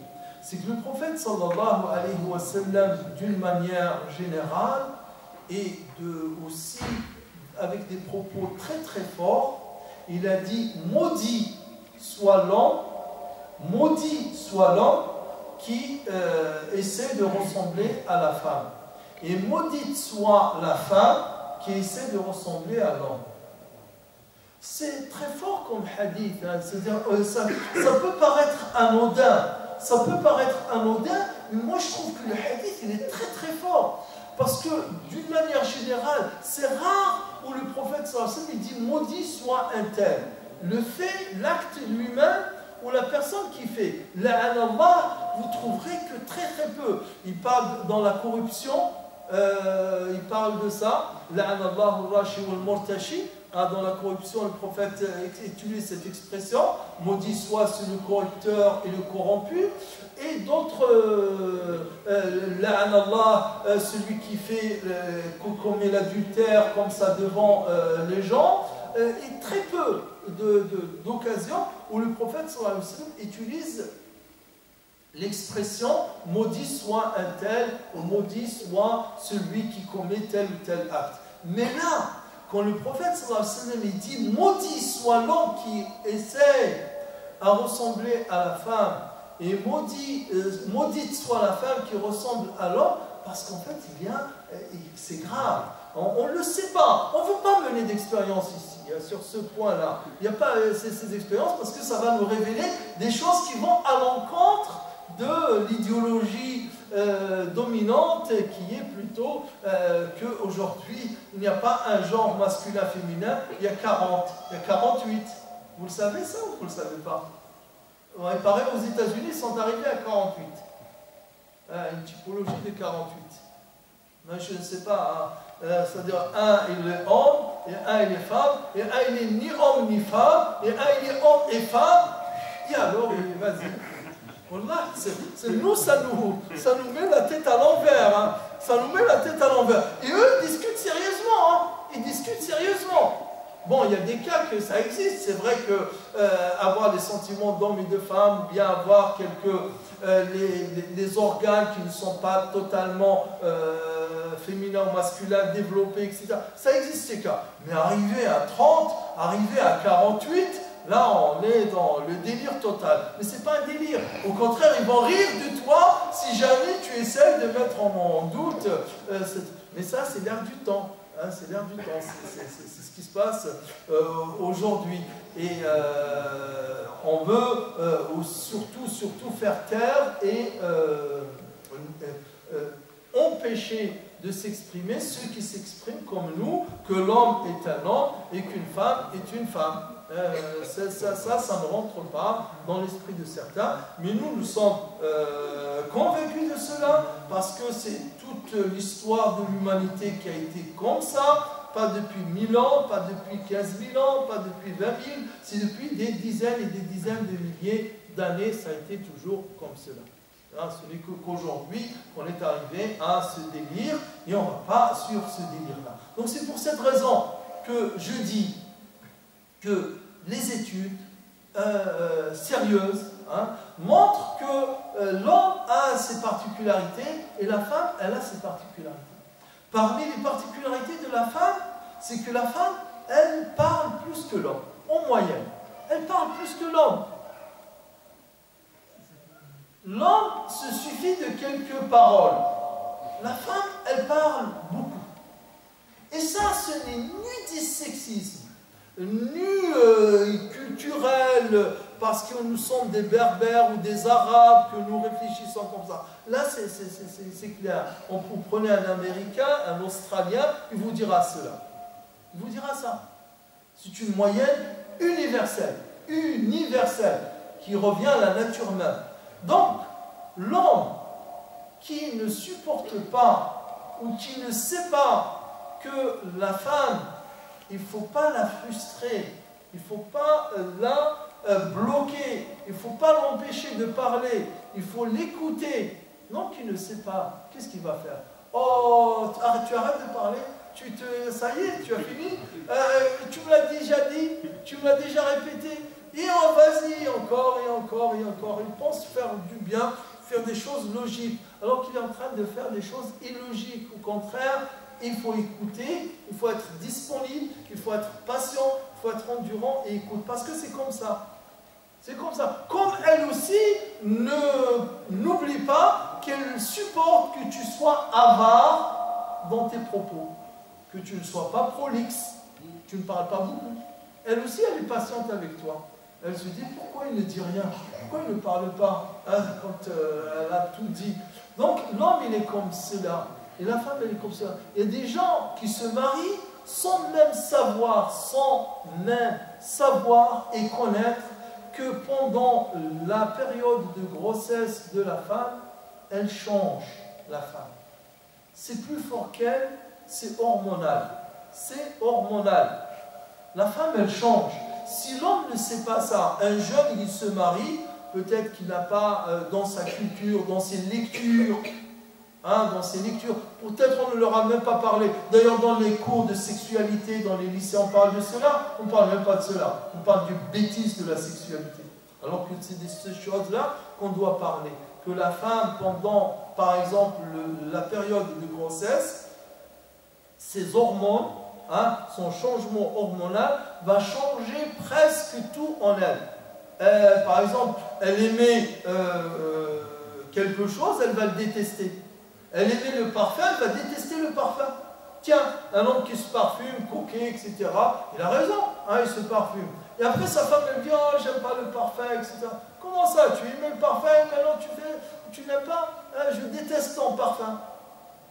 c'est que le prophète sallallahu alayhi wa sallam, d'une manière générale, et aussi avec des propos très très forts, il a dit maudit soit l'homme qui essaie de ressembler à la femme, et maudite soit la femme qui essaie de ressembler à l'homme. C'est très fort comme hadith, hein. Ça peut paraître anodin, mais moi je trouve que le hadith il est très très fort, parce que d'une manière générale, c'est rare où le prophète sallallahu alayhi wa sallam dit maudit soit un tel. Le fait, l'acte lui-même ou la personne qui fait la'anallah, vous trouverez que très très peu. Il parle dans la corruption, il parle de ça, la'anallahu rashi wal murtashi. Dans la corruption, le prophète utilise cette expression, maudit soit le corrupteur et le corrompu, et d'autres, la'anallah, celui qui fait, commet l'adultère comme ça devant les gens, et très peu d'occasions où le prophète sallallahu alayhi wa sallam utilise l'expression maudit soit un tel, ou maudit soit celui qui commet tel ou tel acte. Mais là, quand le prophète sallallahu alayhi wa sallam dit maudit soit l'homme qui essaie à ressembler à la femme, et maudite soit la femme qui ressemble à l'homme, parce qu'en fait, c'est grave. On ne le sait pas. On ne veut pas mener d'expérience ici, sur ce point-là. Il n'y a pas ces expériences parce que ça va nous révéler des choses qui vont à l'encontre de l'idéologie dominante qui est plutôt qu'aujourd'hui, il n'y a pas un genre masculin-féminin, il y a 40, il y a 48. Vous le savez ça ou vous ne le savez pas? Il paraît aux États-Unis, ils sont arrivés à 48. Une typologie de 48. Mais je ne sais pas, c'est-à-dire un il est homme, et un il est femme, et un il est ni homme ni femme, et un il est homme et femme, et alors, vas-y. Wallah, nous, ça nous met la tête à l'envers. Hein. Ça nous met la tête à l'envers. Et eux, ils discutent sérieusement. Hein. Ils discutent sérieusement. Bon, il y a des cas que ça existe. C'est vrai que avoir des sentiments d'homme et de femme, ou bien avoir les organes qui ne sont pas totalement féminins ou masculins, développés, etc. Ça existe ces cas. Mais arriver à 30, arriver à 48, là, on est dans le délire total. Mais ce n'est pas un délire. Au contraire, ils vont rire de toi si jamais tu essaies de mettre en doute. Mais ça, c'est l'air du temps. Hein, c'est l'air du temps. C'est ce qui se passe aujourd'hui. Et on veut surtout faire taire et empêcher de s'exprimer ceux qui s'expriment comme nous, que l'homme est un homme et qu'une femme est une femme. Ça ne rentre pas dans l'esprit de certains, mais nous sommes convaincus de cela, parce que c'est toute l'histoire de l'humanité qui a été comme ça, pas depuis 1000 ans, pas depuis 15 000 ans, pas depuis 20 000, c'est depuis des dizaines et des dizaines de milliers d'années, ça a été toujours comme cela. Hein, ce n'est qu'aujourd'hui qu'on est arrivé à ce délire, et on ne va pas sur ce délire-là. Donc c'est pour cette raison que je dis que les études sérieuses montrent que l'homme a ses particularités et la femme, elle a ses particularités. Parmi les particularités de la femme, c'est que la femme, elle parle plus que l'homme, en moyenne. Elle parle plus que l'homme. L'homme se suffit de quelques paroles. La femme, elle parle beaucoup. Et ça, ce n'est ni du sexisme, ni culturel, parce que nous sommes des berbères ou des arabes, que nous réfléchissons comme ça. Là, c'est clair. Vous prenez un Américain, un Australien, il vous dira cela. Il vous dira ça. C'est une moyenne universelle, qui revient à la nature même. Donc, l'homme qui ne supporte pas, ou qui ne sait pas que la femme, il ne faut pas la frustrer, il ne faut pas la bloquer, il ne faut pas l'empêcher de parler, il faut l'écouter. Non, qui ne sait pas, qu'est-ce qu'il va faire? Oh, tu arrêtes de parler, ça y est, tu as fini, tu me l'as déjà dit, tu me l'as déjà répété, et oh, vas-y, encore et encore et encore. Il pense faire du bien, faire des choses logiques, alors qu'il est en train de faire des choses illogiques. Au contraire, il faut écouter, il faut être disponible, il faut être patient, il faut être endurant et écoute. Parce que c'est comme ça. C'est comme ça. Comme elle aussi, n'oublie pas qu'elle supporte que tu sois avare dans tes propos. Que tu ne sois pas prolixe. Tu ne parles pas beaucoup. Elle aussi, elle est patiente avec toi. Elle se dit, pourquoi il ne dit rien? Pourquoi il ne parle pas quand elle a tout dit? Donc, l'homme, il est comme cela. Et la femme, elle est comme cela. Il y a des gens qui se marient sans même savoir et connaître que pendant la période de grossesse de la femme, elle change, la femme. C'est plus fort qu'elle, c'est hormonal. C'est hormonal. La femme, elle change. Si l'homme ne sait pas ça, un jeune, il se marie, peut-être qu'il n'a pas dans sa culture, dans ses lectures, peut-être on ne leur a même pas parlé. D'ailleurs, dans les cours de sexualité, dans les lycées, on parle de cela, on ne parle même pas de cela. On parle du bêtise de la sexualité. Alors que c'est de ces choses-là qu'on doit parler. Que la femme, pendant, par exemple, la période de grossesse, ses hormones, son changement hormonal va changer presque tout en elle. Par exemple, elle aimait quelque chose, elle va le détester. Elle aimait le parfum, elle va détester le parfum. Tiens, un homme qui se parfume, coquet, etc., il a raison, il se parfume. Et après, sa femme, elle dit, oh, j'aime pas le parfum, etc. Comment ça, tu aimais le parfum, maintenant tu n'aimes pas? Je déteste ton parfum.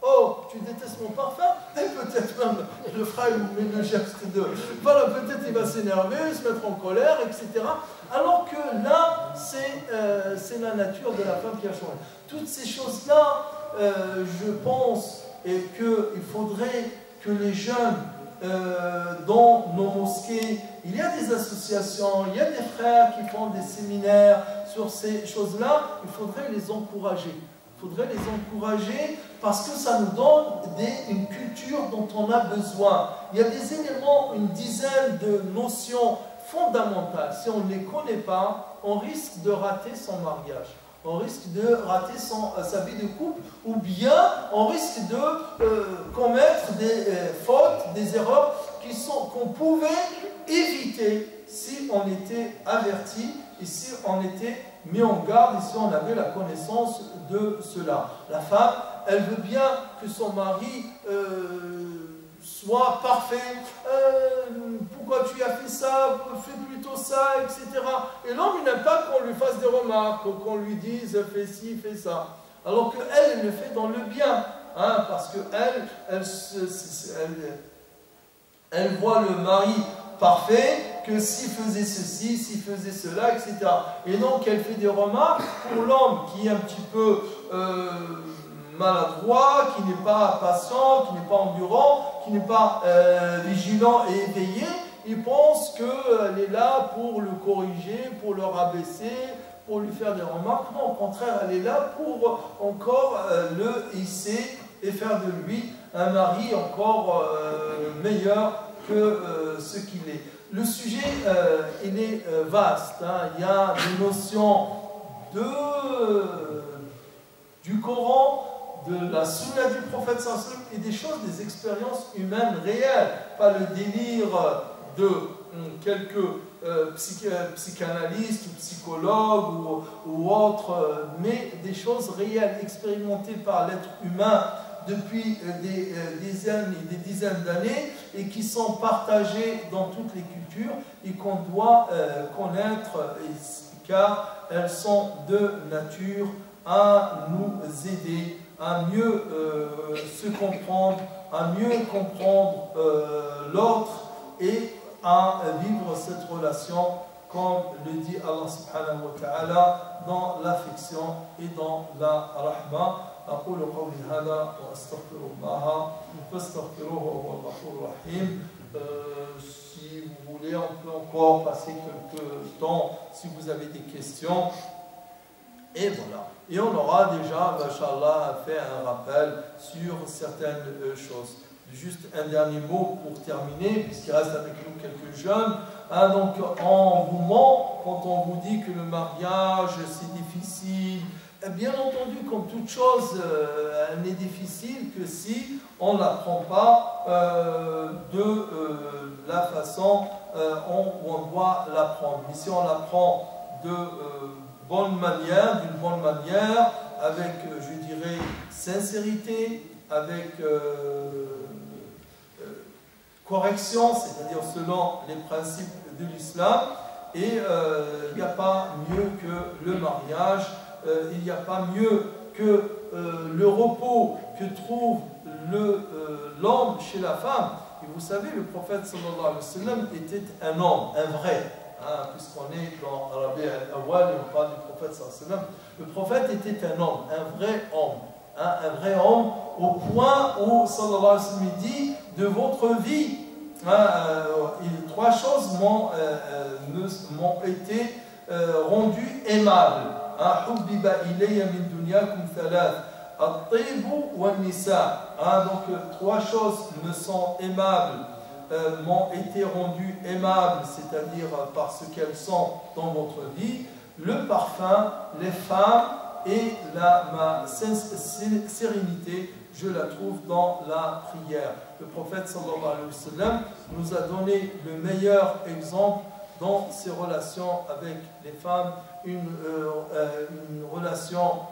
Oh, tu détestes mon parfum? Et peut-être même le frère met le geste de... Voilà, peut-être il va s'énerver, se mettre en colère, etc. Alors que là, c'est la nature de la femme qui a changé. Toutes ces choses-là, je pense qu'il faudrait que les jeunes, dans nos mosquées, il y a des associations, il y a des frères qui font des séminaires sur ces choses-là, il faudrait les encourager. Il faudrait les encourager parce que ça nous donne une culture dont on a besoin. Il y a des éléments, une dizaine de notions fondamentales. Si on ne les connaît pas, on risque de rater son mariage. On risque de rater sa vie de couple, ou bien on risque de commettre des fautes, des erreurs qu'on pouvait éviter si on était averti et si on était mis en garde et si on avait la connaissance de cela. La femme, elle veut bien que son mari soit parfait. Pourquoi tu as fait ça? Fais plutôt ça, etc. Et l'homme, il n'aime pas qu'on lui fasse des remarques, qu'on lui dise fais ci, fais ça. Alors qu'elle, elle le fait dans le bien. Parce qu'elle elle voit le mari parfait, que s'il faisait ceci, s'il faisait cela, etc. Et donc, elle fait des remarques pour l'homme qui est un petit peu maladroit, qui n'est pas patient, qui n'est pas endurant, qui n'est pas vigilant et éveillé. Il pense qu'elle est là pour le corriger, pour le rabaisser, pour lui faire des remarques. Non, au contraire, elle est là pour encore le hisser et faire de lui un mari encore meilleur que ce qu'il est. Le sujet, il est vaste. Il y a des notions du Coran, de la sunna du prophète sallallahu alayhi wa sallam et des choses, des expériences humaines réelles, pas le délire de quelques psychanalystes ou psychologues ou autres, mais des choses réelles, expérimentées par l'être humain depuis des dizaines et des dizaines d'années et qui sont partagées dans toutes les cultures et qu'on doit connaître car elles sont de nature à nous aider à mieux se comprendre, à mieux comprendre l'autre et à vivre cette relation comme le dit Allah subhanahu wa ta'ala dans l'affection et dans la rahma. أقول قولي هذا وأستغفر الله فاستغفروه وهو الغفور الرحيم. Si vous voulez, on peut encore passer quelques temps si vous avez des questions. Et voilà. Et on aura déjà, Inch'Allah, fait un rappel sur certaines choses. Juste un dernier mot pour terminer, puisqu'il reste avec nous quelques jeunes. Donc, on vous ment quand on vous dit que le mariage, c'est difficile. Bien entendu, comme toute chose, elle n'est difficile que si on ne l'apprend pas de la façon où on doit l'apprendre. Mais si on l'apprend de d'une bonne manière, avec, je dirais, sincérité, avec correction, c'est-à-dire selon les principes de l'islam, et il n'y a pas mieux que le mariage. Il n'y a pas mieux que le repos que trouve l'homme chez la femme. Et vous savez, le prophète sallallahu alayhi wa sallam était un homme, un vrai, puisqu'on est dans Rabi' al-Awwal et on parle du prophète sallallahu alayhi wa sallam. Le prophète était un homme, un vrai homme, au point où sallallahu alayhi wa sallam dit de votre vie, trois choses m'ont été rendues aimables. Hubbiba ilayya min dunyakum thalath. Donc trois choses me sont aimables, m'ont été rendues aimables, c'est-à-dire parce qu'elles sont dans votre vie: le parfum, les femmes et ma sérénité, je la trouve dans la prière. Le prophète sallallahu alayhi wa sallam nous a donné le meilleur exemple dans ses relations avec les femmes, une relation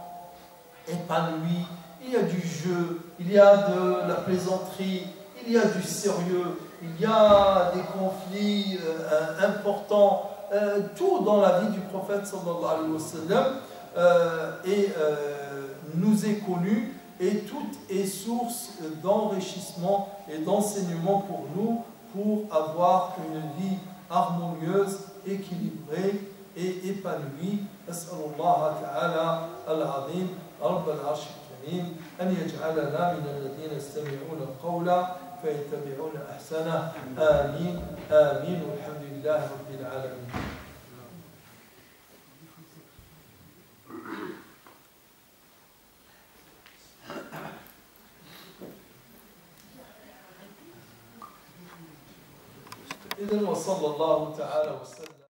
épanoui, il y a du jeu, il y a de la plaisanterie, il y a du sérieux, il y a des conflits importants, tout dans la vie du prophète sallallahu alayhi wa sallam nous est connu, et tout est source d'enrichissement et d'enseignement pour nous, pour avoir une vie harmonieuse, équilibrée et épanouie. As'alullah ta'ala al-azim رب العرش الكريم أن يجعلنا من الذين يستمعون القول فيتبعون أحسنه. آمين آمين والحمد لله رب العالمين. إذن وصلى الله تعالى وسلم